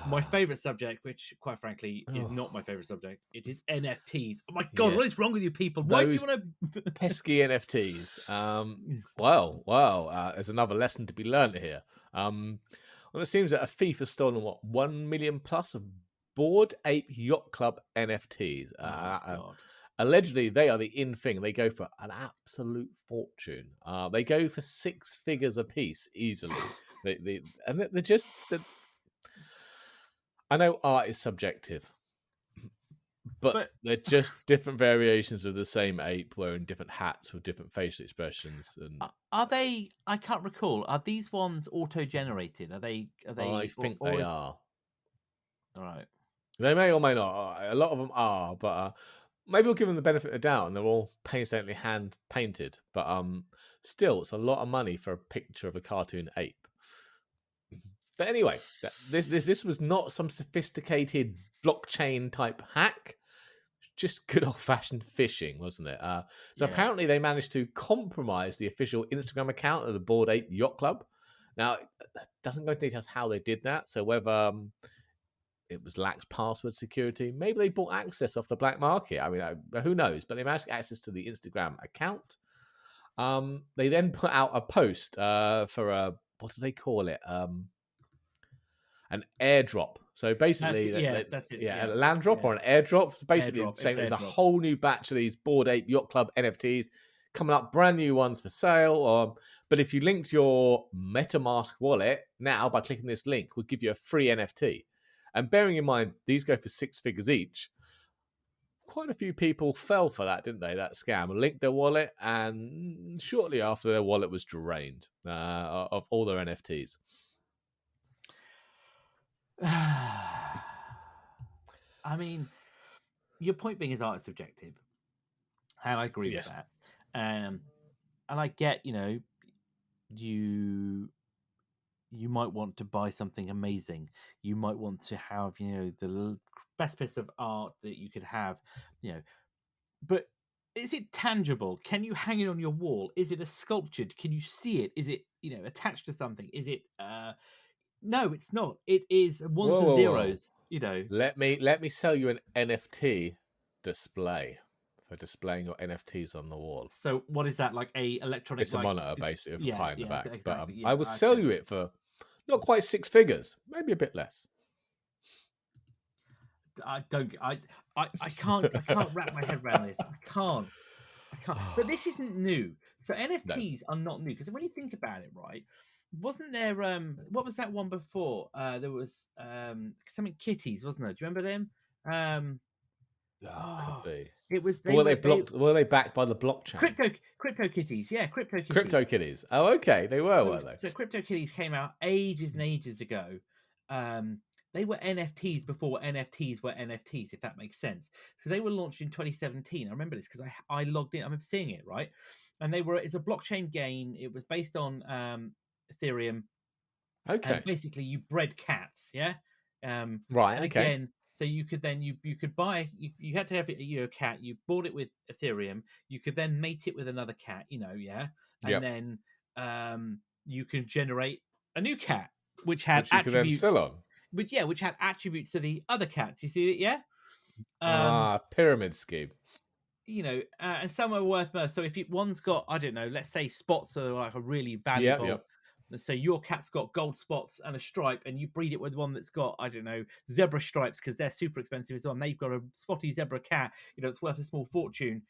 my favorite subject, which quite frankly is not my favorite subject. It is NFTs. Oh my god, what is Yes. wrong with you people? Why do you Those want to? pesky NFTs. Wow. There's another lesson to be learned here. Well, it seems that a thief has stolen 1 million plus of Bored Ape Yacht Club NFTs. Oh god. Allegedly, they are the in thing. They go for an absolute fortune. They go for six figures a piece easily. They're just. I know art is subjective, but But they're just different variations of the same ape wearing different hats with different facial expressions. And are they? I can't recall. Are these ones auto-generated? Are they? I think Or they is are. all right? They may or may not. A lot of them are, but maybe we'll give them the benefit of the doubt, and they're all painstakingly hand painted. But still, it's a lot of money for a picture of a cartoon ape. But anyway, this was not some sophisticated blockchain type hack. Just good old fashioned phishing, wasn't it? So Yeah. apparently they managed to compromise the official Instagram account of the Bored Ape Yacht Club. Now, it doesn't go into details how they did that. So whether it was lax password security, maybe they bought access off the black market. I mean, who knows? But they managed to get access to the Instagram account. They then put out a post for a, what do they call it? An airdrop. So basically, That's it. a Yeah, land drop yeah. or an airdrop. So basically, Airdrop. saying It's there's a airdrop. whole new batch of these Bored Ape Yacht Club NFTs coming up, brand new ones for sale. But if you linked your MetaMask wallet now by clicking this link, we'll give you a free NFT. And bearing in mind, these go for six figures each. Quite a few people fell for that, didn't they? That scam, linked their wallet, and shortly after, their wallet was drained of all their NFTs. I mean, your point being is art is subjective, and I agree with Yes. that. And I get, you might want to buy something amazing. You might want to have, the best piece of art that you could have, but is it tangible? Can you hang it on your wall? Is it a sculptured? Can you see it? Is it, attached to something? Is it no, it's not. It is ones Whoa, and whoa, whoa. zeros. You know, Let me sell you an NFT display for displaying your NFTs on the wall. so what is that, like a electronic, It's a like monitor basically with a yeah, pie in the yeah, back. But exactly, I yeah, would sell okay. you it for not quite 6 figures, maybe a bit less. I don't I can't wrap my head around this. I can't. But this isn't new. So No. NFTs are not new because when you think about it, right? Wasn't there what was that one before? There was something kitties, wasn't there? Do you remember them? Um Oh, could oh be. it was But they were they backed by the blockchain? crypto kitties, yeah, crypto Crypto kitties. kitties. Oh, okay. They were, So, weren't they? so CryptoKitties came out ages and ages ago. Um, they were NFTs before NFTs were NFTs, if that makes sense. So they were launched in 2017. I remember this because I logged in. I remember seeing it, right? And it's a blockchain game. It was based on Ethereum, and Okay. basically you bred cats, yeah. Right, And okay. again, so you could then you could buy you had to have a cat. You bought it with Ethereum. You could then mate it with another cat, yeah, and Yep. then you can generate a new cat which had Which you could then sell attributes, on. which had attributes to the other cats. You see it, yeah. Um, Ah, pyramid scheme. and some are worth more. So if one's got, I don't know, let's say spots are like a really Yep, valuable. yep. So your cat's got gold spots and a stripe, and you breed it with one that's got, I don't know, zebra stripes because they're super expensive as well. And they've got a spotty zebra cat, it's worth a small fortune.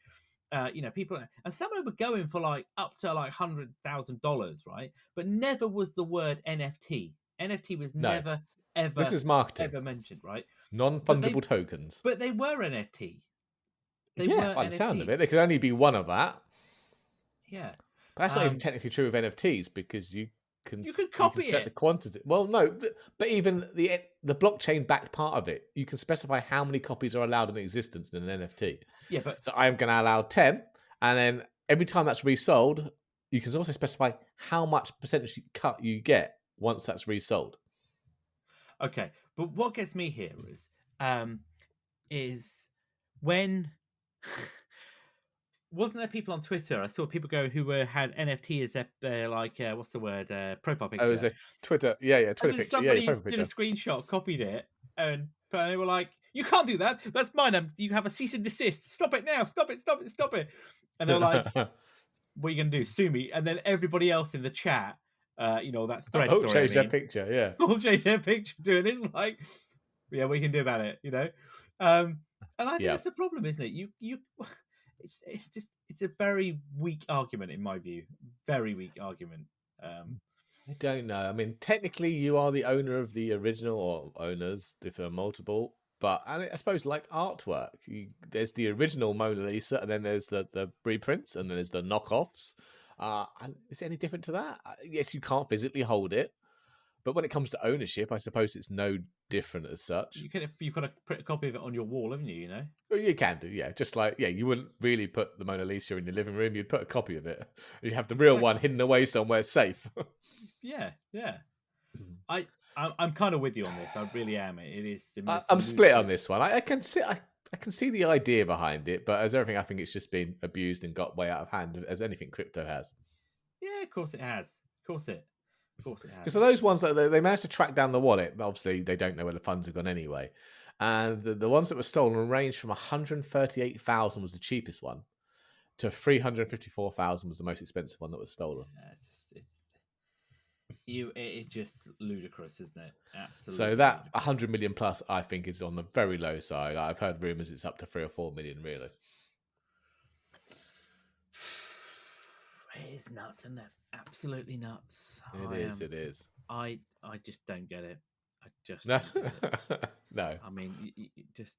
People, and some of them were going for like up to like $100,000, right? But never was the word NFT. NFT was No. never, This ever, is marketing. ever mentioned, right? But Non-fungible they, tokens. but they were NFT. They Yeah, were by the sound of NFT. it. There could only be one of that. Yeah. But that's not even Um, technically true of NFTs because you could you can copy set the it. quantity. Well, no, but even the blockchain backed part of it, you can specify how many copies are allowed in existence in an NFT. Yeah, but So I am going to allow 10, and then every time that's resold, you can also specify how much percentage cut you get once that's resold. okay. But what gets me here um is when wasn't there people on Twitter? I saw people go who had NFT as their like what's the word, profile Oh, is picture, a Twitter, yeah, and Twitter then picture, yeah, your somebody profile did a picture. screenshot, copied it, and they were like, "You can't do that. That's mine. You have a cease and desist. Stop it now. Stop it. Stop it. Stop it." And they're like, "What are you gonna do? Sue me?" And then everybody else in the chat, that thread. Oh, Sorry, I change that mean, picture, yeah. all change their picture to it. It's like, yeah, what you can do about it. Um, and I think Yeah. that's the problem, isn't it? It's a very weak argument in my view. Very weak argument. I don't know. I mean, technically, you are the owner of the original, or owners if there are multiple. But I suppose, like artwork, there's the original Mona Lisa, and then there's the reprints, and then there's the knockoffs. And is it any different to that? Yes, you can't physically hold it, but when it comes to ownership, I suppose it's no different as such. You've got to put a copy of it on your wall, haven't you? Well, you can do, yeah. Just like, yeah, you wouldn't really put the Mona Lisa in your living room. You'd put a copy of it. You'd have the real one Exactly. hidden away somewhere safe. Yeah, yeah. I'm kind of with you on this. I really am. It is the most I'm split on ludicrous. this one. I can see I can see the idea behind it, but as everything, I think it's just been abused and got way out of hand, as anything crypto has. Yeah, of course it has. Of course it has. Because those ones that they managed to track down the wallet, but obviously they don't know where the funds have gone anyway. And the ones that were stolen ranged from 138,000 was the cheapest one to 354,000 was the most expensive one that was stolen. Yeah, it is just ludicrous, isn't it? So Absolutely that ludicrous. 100 million plus, I think, is on the very low side. I've heard rumors it's up to 3 or 4 million, really. It is nuts, isn't it? Absolutely nuts. It is. I just don't get it. I just No, don't get it. no. I mean, just.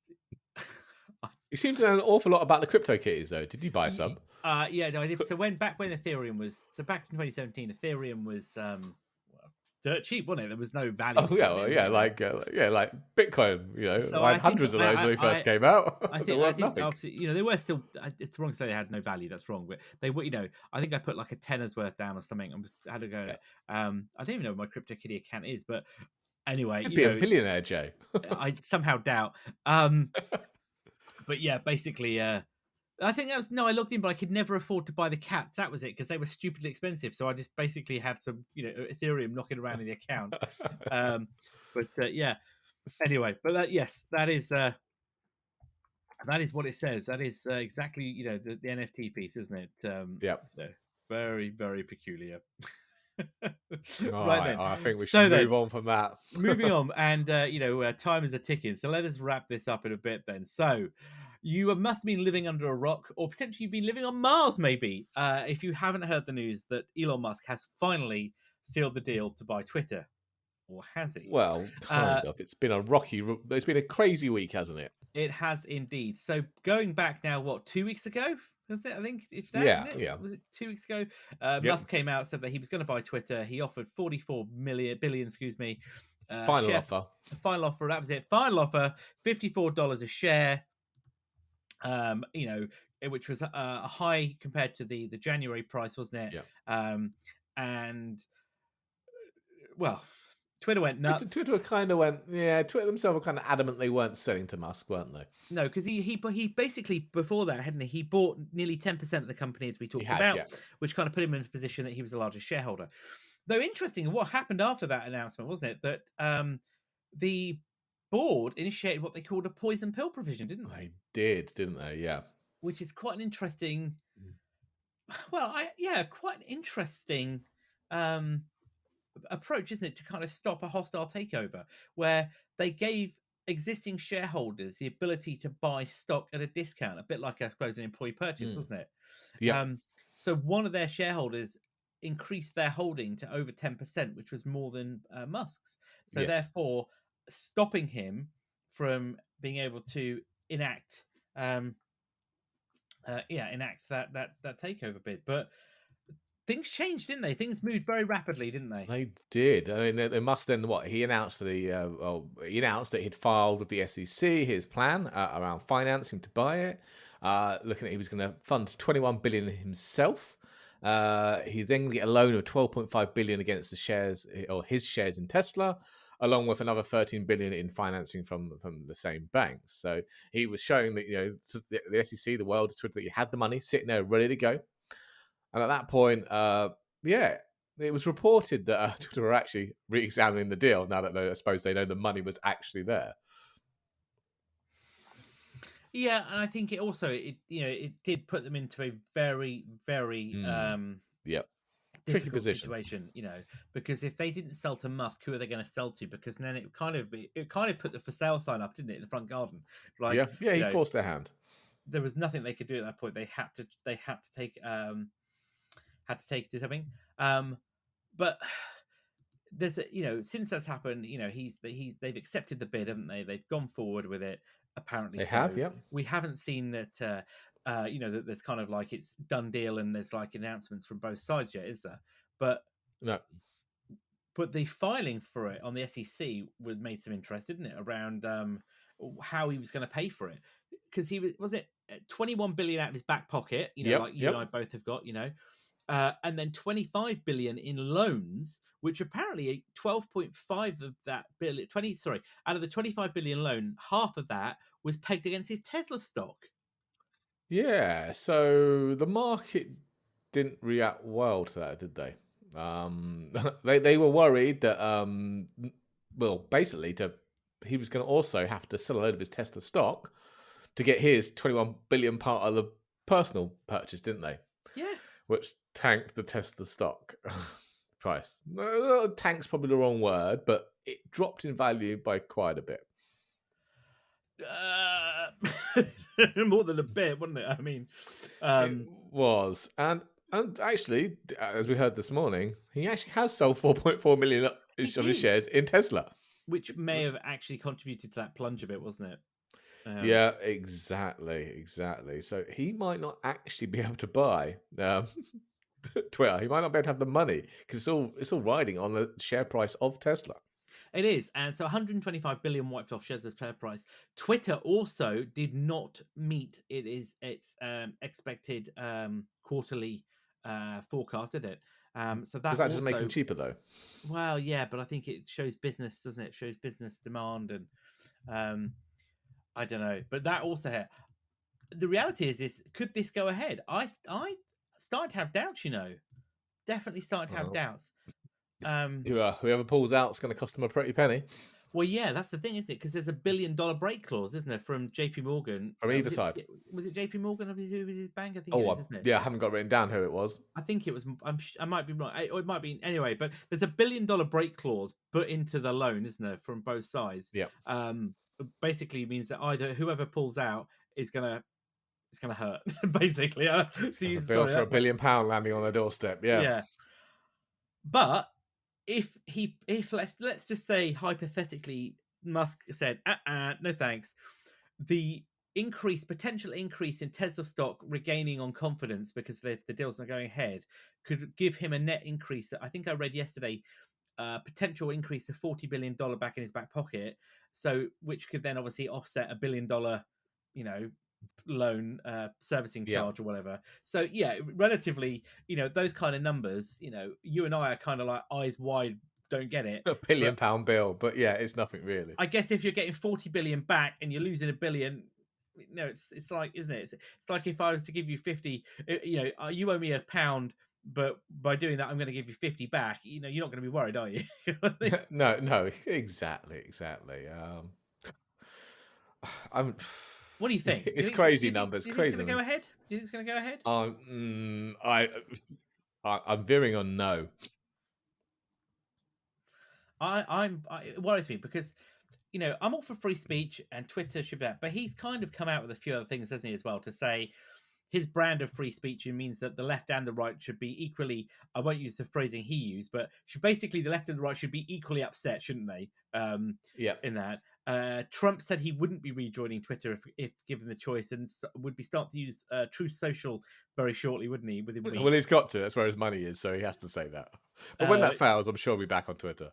You seem to know an awful lot about the crypto kitties, though. Did you buy some? Yeah, no, I did. So back when Ethereum was, back in 2017, Ethereum was dirt cheap, wasn't it? There was no value Oh to yeah, it well, then, yeah, like Bitcoin. So I I had think hundreds of those when they first came out. They're I worth think nothing. obviously they were still. It's wrong to say they had no value. That's wrong, but they were. I think I put like a tenner's worth down or something. I had to go at Yeah. it. I don't even know what my CryptoKitty account is, but anyway, You'd be a millionaire, Joe. I somehow doubt. But yeah, basically, I think that was no. I logged in, but I could never afford to buy the cats. That was it because they were stupidly expensive. So I just basically had some, Ethereum knocking around in the account. But yeah, Anyway, but that is what it says. That is exactly the NFT piece, isn't it? Yep. So very very peculiar. All Right right. then. I think we should So then, move on from that. moving on, and time is a ticking. So let us wrap this up in a bit. Then, so you must have been living under a rock, or potentially you've been living on Mars, maybe. If you haven't heard the news that Elon Musk has finally sealed the deal to buy Twitter, or has he? Well, Uh, kind of. It's been it's been a crazy week, hasn't it? It has indeed. So going back now, what, 2 weeks ago? Was it? I think if that, Yeah. isn't it? Yeah. Was it 2 weeks ago? Yep. Musk came out, said that he was going to buy Twitter. He offered 44 billion, excuse me, Final share offer. final offer. That was it. Final offer, $54 a share. Which was a high compared to the January price, wasn't it? Yeah. And well, Twitter went nuts. Twitter kind of went. Yeah. Twitter themselves were kind of adamant they weren't selling to Musk, weren't they? No, because he basically before that, hadn't he bought nearly 10% of the company as we He talked had. about, Yeah. which kind of put him in a position that he was the largest shareholder. Though interesting, what happened after that announcement, wasn't it, that the board initiated what they called a poison pill provision, didn't they? They did, didn't they? Yeah. Which is quite an interesting, Mm. quite an interesting um, approach, isn't it, to kind of stop a hostile takeover, where they gave existing shareholders the ability to buy stock at a discount, a bit like, I suppose, an employee purchase, Mm. wasn't it? Yep. So one of their shareholders increased their holding to over 10%, which was more than Musk's. So Yes. therefore, stopping him from being able to enact, enact that takeover bid. But things changed, didn't they? Things moved very rapidly, didn't they? They did. I mean, they must then what he announced he announced that he'd filed with the SEC his plan around financing to buy it. Looking at he was going to fund 21 billion himself. He then get a loan of 12.5 billion against the shares or his shares in Tesla, along with another 13 billion in financing from the same banks. So he was showing that to the SEC, the world, Twitter, that you had the money sitting there ready to go. And at that point, it was reported that Twitter were actually re-examining the deal now that I suppose they know the money was actually there. Yeah, and I think it did put them into a very very Yep. Tricky difficult position. situation, because if they didn't sell to Musk, who are they going to sell to? Because then it kind of put the for sale sign up, didn't it, in the front garden? Like, Yeah, he forced their hand. there was nothing they could do at that point. They had to do something. But there's since that's happened, they've accepted the bid, haven't they? They've gone forward with it. Apparently, They so have, yep. we haven't seen that. That there's kind of like it's done deal, and there's like announcements from both sides yet, is there? But No. the filing for it on the SEC made some interest, didn't it, around how he was going to pay for it? Because he was it 21 billion out of his back pocket, like you and I both have got, and then 25 billion in loans, which apparently 12.5 of that billion, out of the 25 billion loan, half of that was pegged against his Tesla stock. Yeah, so the market didn't react well to that, did they? They were worried that basically he was going to also have to sell a load of his Tesla stock to get his 21 billion part of the personal purchase, didn't they? Yeah. Which tanked the Tesla stock price. Tank's probably the wrong word, but it dropped in value by quite a bit. More than a bit, wasn't it? I mean, it was, and actually, as we heard this morning, he actually has sold 4.4 million of his shares in Tesla, which may have actually contributed to that plunge a bit, wasn't it? Yeah, exactly. So he might not actually be able to buy Twitter. He might not be able to have the money because it's all riding on the share price of Tesla. It is, and so 125 billion wiped off shares as share price. Twitter also did not meet its expected quarterly forecast, did it? So that doesn't make them cheaper, though. Well, yeah, but I think it shows business, doesn't it? It shows business demand, and I don't know, but that also the reality is could this go ahead? I started to have doubts, definitely started to have doubts. Whoever pulls out is going to cost them a pretty penny. Well, yeah, that's the thing, isn't it? Because there's a $1 billion break clause, isn't there, from JP Morgan? from either side. Was it JP Morgan? Who was his bank? I think it Oh, is, isn't it? yeah, I haven't got written down who it was. I think it was. I might be wrong. Or it might be anyway. But there's a $1 billion break clause put into the loan, isn't there, from both sides? Yeah, Basically means that either whoever pulls out is gonna it's gonna hurt. Basically, a bill sorry, for £1 billion landing on their doorstep. Yeah, yeah. But if let's just say hypothetically Musk said, no thanks, the potential increase in Tesla stock regaining on confidence because the deal's not going ahead could give him a net increase. I think I read yesterday, potential increase of $40 billion back in his back pocket. So which could then obviously offset $1 billion, you know, loan servicing yeah. charge or whatever. So yeah, relatively, those kind of numbers, you and I are kind of like eyes wide, don't get it. A billion But pound bill, but yeah, it's nothing really. I guess if you're getting 40 billion back and you're losing $1 billion, it's like, isn't it? It's like if I was to give you 50, you owe me £1, but by doing that, I'm going to give you 50 back. You're not going to be worried, are you? No, exactly. I'm. What do you think? It's crazy numbers, Do you think it's crazy going to go numbers. ahead? Do you think it's going to go ahead? I'm veering on no. It worries me because I'm all for free speech and Twitter should be that, but he's kind of come out with a few other things, hasn't he, as well, to say his brand of free speech means that the left and the right should be equally. I won't use the phrasing he used, but basically the left and the right should be equally upset, shouldn't they? Yeah. In that, Trump said he wouldn't be rejoining Twitter if given the choice, and would be start to use Truth Social very shortly, wouldn't he? Within Well, weeks. he's got to. That's where his money is, so he has to say that. But when Uh, that fails, I'm sure he'll be back on Twitter.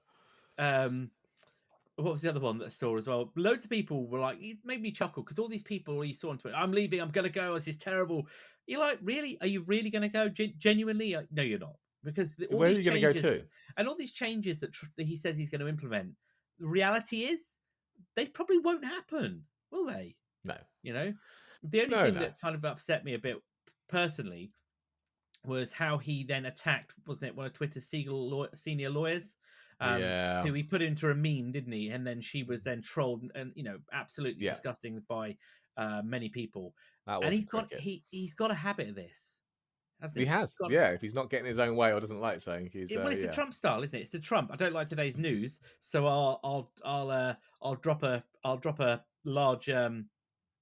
What was the other one that I saw as well? Loads of people were like, it made me chuckle because all these people you saw on Twitter, I'm leaving, I'm going to go, this is terrible. You're like, really? Are you really going to go? Genuinely? No, you're not. Because all Where are these you going to go changes to? and all these changes that he says he's going to implement, the reality is they probably won't happen, will they? No. The only No, thing no. that kind of upset me a bit personally was how he then attacked, wasn't it, one of Twitter's senior lawyers, Yeah. who he put into a meme, didn't he? And then she was then trolled and absolutely Yeah. disgusting by many people. That And wasn't cricket. he's got a habit of this, hasn't He he? has. Yeah, if he's not getting his own way or doesn't like saying he's Well, it's the Trump style, isn't it? It's the Trump. I don't like today's news, so I'll drop a large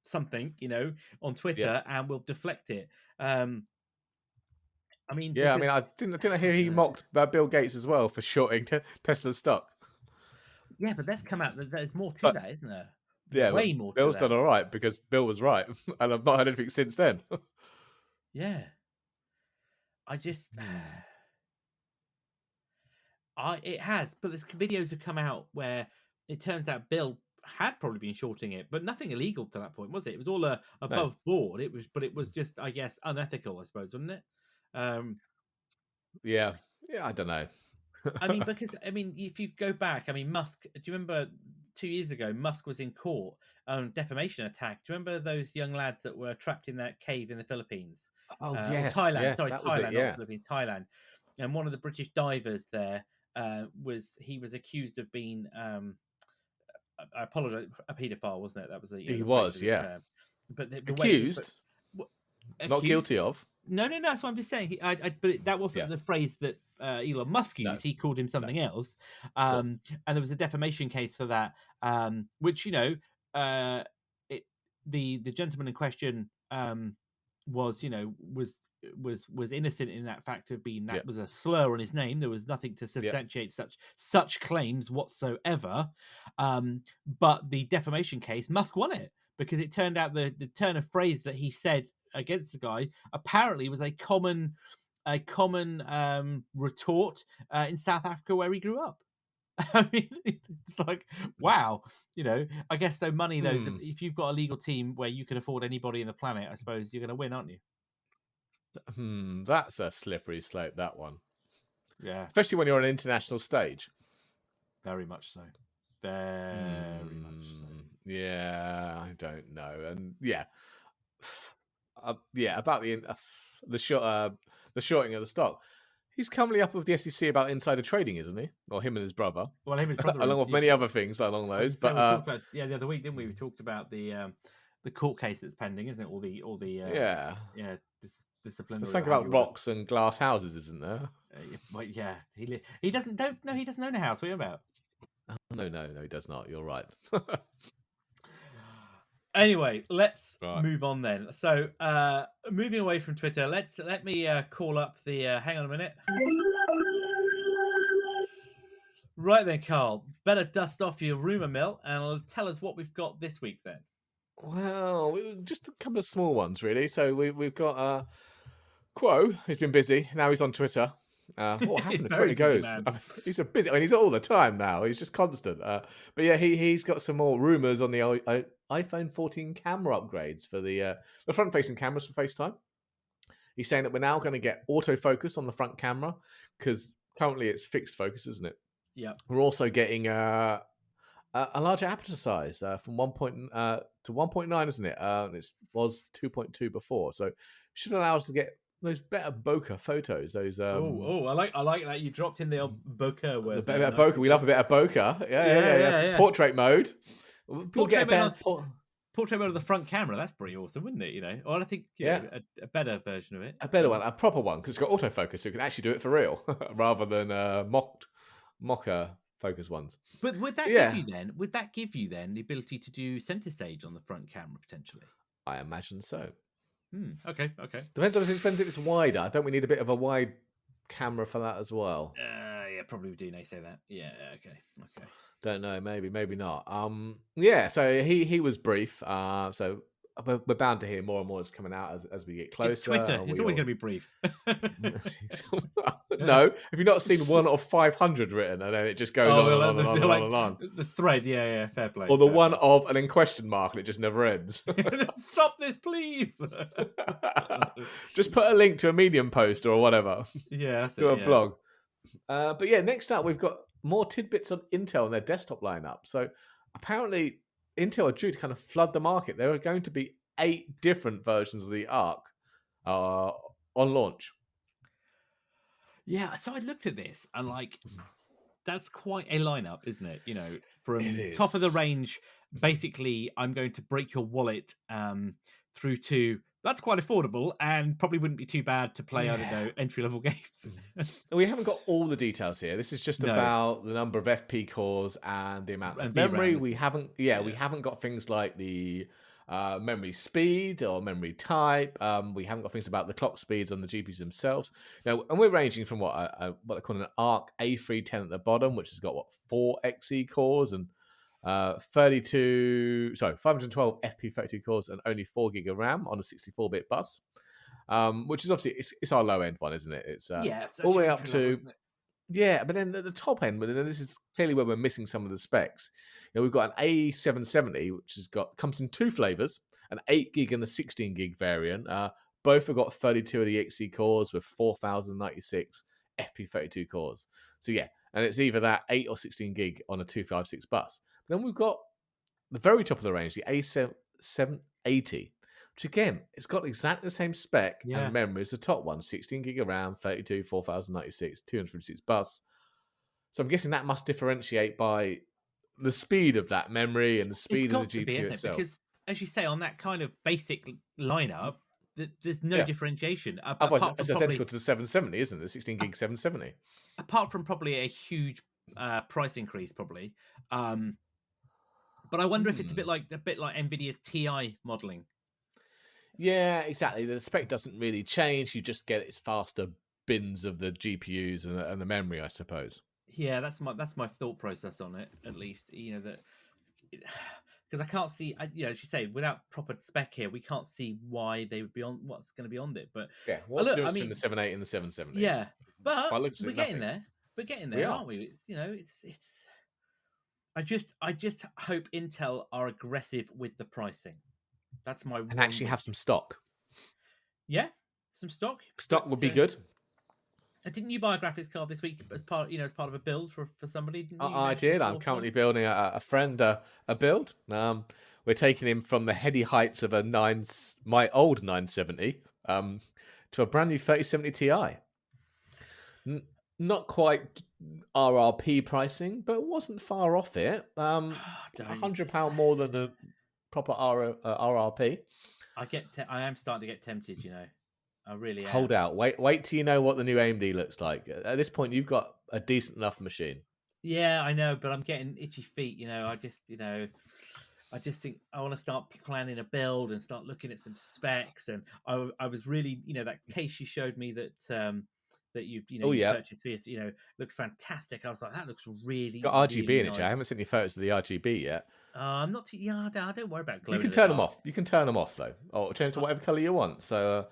something, on Twitter, and we'll deflect it. I mean, yeah, I because mean, I didn't hear he mocked Bill Gates as well for shorting Tesla's stock. yeah, but that's come out. There's more to But that, isn't there? yeah, but Way more to Bill's that. done all right because Bill was right, and I've not heard anything since then. Yeah, I just, it has, but there's videos have come out where it turns out Bill had probably been shorting it, but nothing illegal to that point, was it? It was all No. above board. But it was just, I guess, unethical, I suppose, wasn't it? Yeah, I don't know. I mean, because if you go back, Musk. Do you remember 2 years ago, Musk was in court on defamation attack? Do you remember those young lads that were trapped in that cave in the Philippines? Oh Or Thailand? Sorry, that was it. Thailand, not Yeah, Philippines, Thailand. And one of the British divers there was accused of being I apologize, a paedophile, wasn't it? That was he the phrase was. of the Yeah, term. But the way he accused, not accused. guilty of. No. That's what I'm just saying. That wasn't Yeah, the phrase that Elon Musk no, used. He called him no, something else, of course. and there was a defamation case for that. Which it, the gentleman in question was was innocent in that fact of being Yeah, that was a slur on his name. There was nothing to yeah, substantiate such claims whatsoever. But the defamation case, Musk won it because it turned out the turn of phrase that he said against the guy apparently was a common retort in South Africa where he grew up. I mean, it's like, wow, I guess so. Money though, if you've got a legal team where you can afford anybody in the planet, I suppose you're going to win, aren't you? That's a slippery slope. That one, Yeah, especially when you're on an international stage. very much so. Very much so. Yeah, I don't know, and yeah, about the shorting of the stock. He's currently up with the SEC about insider trading, isn't he? Or him and his brother, Well, him and his brother along with many other things along I was those. gonna say we But talked about the other week, didn't we? We talked about the court case that's pending, isn't it? All the yeah, yeah there's disciplinary or something however about you want rocks and glass houses, isn't there? well, yeah, he doesn't don't no he doesn't own a house. What are you about? No, he does not. You're right. Anyway, let's Right. move on then. So, moving away from Twitter, let me call up the. Hang on a minute. Right then, Carl. Better dust off your rumor mill and tell us what we've got this week then. Well, just a couple of small ones, really. So we've got Quo. He's been busy. Now he's on Twitter. What happened to Very Twitter busy goes? man. I mean, he's a busy. I mean, he's all the time now. He's just constant. But yeah, he's got some more rumors on the iPhone 14 camera upgrades for the front-facing cameras for FaceTime. He's saying that we're now going to get autofocus on the front camera because currently it's fixed focus, isn't it? Yeah. We're also getting a larger aperture size from 1 to 1.9, isn't it? It was 2.2 before, so should allow us to get those better bokeh photos. Those I like that you dropped in the old bokeh the word. better bokeh. We love a bit of bokeh. Yeah. Portrait mode. We'll get a better portrait mode of the front camera. That's pretty awesome, wouldn't it? You know, or I think a better version of it, a better one, a proper one, because it's got autofocus, so you can actually do it for real rather than mocker focus ones. But would that give you then? Would that give you then the ability to do center stage on the front camera potentially? I imagine so. Okay. Depends on if it's wider. Don't we need a bit of a wide camera for that as well? Yeah, probably do. They say that. Yeah. Okay. Don't know. Maybe not. Yeah. So he was brief. So we're bound to hear more and more that's coming out as we get closer. It's Twitter. It's always going to be brief. No, have you not seen one of 500 written, and then it just goes on and on? The thread, yeah, fair play. Or the one of an in question mark, and it just never ends. Stop this, please. Just put a link to a Medium post or whatever. Yeah, to a blog. But yeah, next up we've got more tidbits on Intel and their desktop lineup. So apparently, Intel are due to kind of flood the market. There are going to be 8 different versions of the Arc on launch. Yeah, so I looked at this and that's quite a lineup, isn't it? You know, from top of the range, basically, I'm going to break your wallet through to that's quite affordable and probably wouldn't be too bad to play, I don't know, entry-level games. We haven't got all the details here. This is just about the number of FP cores and the amount of memory. We haven't got things like the memory speed or memory type. We haven't got things about the clock speeds on the GPUs themselves. Now, and we're ranging from what they call an Arc A310 at the bottom, which has got 4 XE cores and 512 FP32 cores and only 4 gig of RAM on a 64-bit bus, which is obviously it's our low end one, isn't it? It's all the way up to but then at the top end, but then this is clearly where we're missing some of the specs. You know, we've got an A770 which comes in 2 flavors, an 8 gig and a 16 gig variant. Both have got 32 of the XE cores with 4096 FP32 cores. So yeah, and it's either that 8 or 16 gig on a 256 bus. Then we've got the very top of the range, the A780, which again, it's got exactly the same spec and memory as the top one, 16 gig of RAM, 32, 4096, 256 bus. So I'm guessing that must differentiate by the speed of that memory and the speed of the GPU itself. Because, as you say, on that kind of basic lineup, there's no differentiation. Otherwise, it's identical to the 770, isn't it? The 16 gig 770. Apart from probably a huge price increase, probably. But I wonder if it's a bit like NVIDIA's TI modeling. Yeah, exactly. The spec doesn't really change. You just get its faster bins of the GPUs and the memory, I suppose. Yeah, that's my thought process on it. At least, you know, that because I can't see, as you say, without proper spec here, we can't see why they would be on what's going to be on it. But yeah, what's the difference between the 780 and the 770? Yeah, but we're getting there. We're getting there, aren't we? It's. I just hope Intel are aggressive with the pricing. That's my and actually have some stock. Yeah, some stock. Stock would be good. Didn't you buy a graphics card this week as part of a build for somebody? Didn't you? I did. I'm currently building a friend a build. We're taking him from the heady heights of my old 970 to a brand new 3070 Ti. N- Not quite RRP pricing, but wasn't far off it. A Don't you just £100 more than a proper RRP. I am starting to get tempted, you know. I really Hold am. out. Wait till you know what the new AMD looks like. At this point, you've got a decent enough machine. Yeah, I know, but I'm getting itchy feet, you know. I just think I want to start planning a build and start looking at some specs. And I was really, you know, that case you showed me that Oh you yeah, purchased for, you know, looks fantastic. I was like, that looks really, got RGB really in it, Jay. I nice. haven't seen any photos of the RGB yet. I'm not too, yeah, don't worry about You glowing can in the turn them dark. off. You can turn them off though, or change to I, whatever color you want. So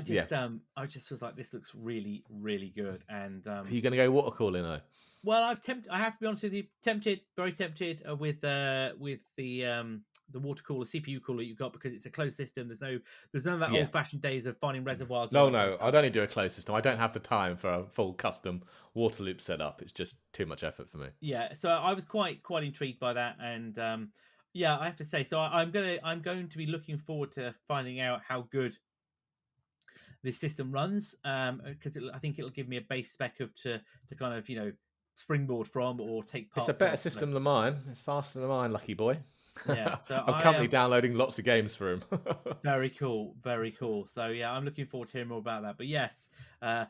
yeah, I just was like, this looks really, really good. And are you going to go water cooling though? well, I have to be honest with you, tempted, very tempted with the water cooler, CPU cooler you've got because it's a closed system. There's none of that Yeah. old fashioned days of finding reservoirs and all No, that kind of no, I'd stuff. only do a closed system. I don't have the time for a full custom water loop setup. It's just too much effort for me. Yeah, so I was quite intrigued by that, and yeah, I have to say, so I'm going to be looking forward to finding out how good this system runs, because I think it'll give me a base spec of to kind of springboard from or take It's a parts better of. system than mine. It's faster than mine, lucky boy. Yeah, so I'm I currently am downloading lots of games for him. very cool, very cool. So yeah, I'm looking forward to hearing more about that. But yes, uh,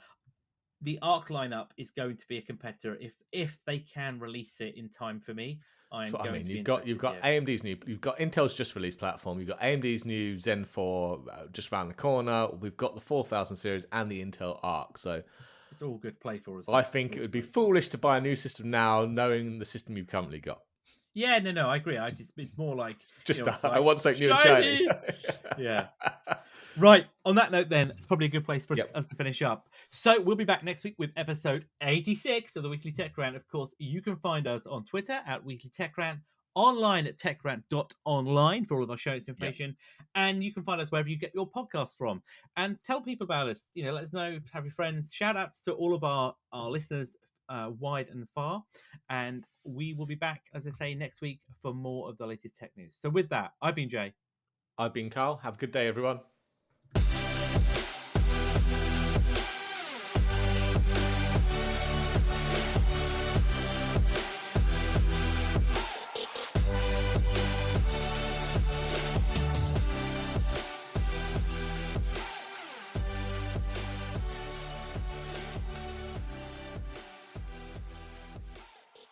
the Arc lineup is going to be a competitor if they can release it in time for me. I That's am what I going mean. to be You've interested got here. AMD's new. You've got Intel's just released platform. You've got AMD's new Zen 4 just around the corner. We've got the 4000 series and the Intel Arc. So It's all good play for us. I think it All would be play for us. foolish to buy a new system now, knowing the system you've currently got. Yeah, no, I agree. It's more like Just it's I like want something new and shiny. shiny. Yeah. Right. On that note, then, it's probably a good place for Yep. us to finish up. So we'll be back next week with episode 86 of the Weekly Tech Rant. Of course, you can find us on Twitter at Weekly Tech Rant, online at techrant.online for all of our show notes Yep. information, and you can find us wherever you get your podcasts from. And tell people about us. You know, let us know, have your friends. Shout outs to all of our listeners wide and far. And we will be back, as I say, next week for more of the latest tech news. So with that, I've been Jay. I've been Carl. Have a good day, everyone.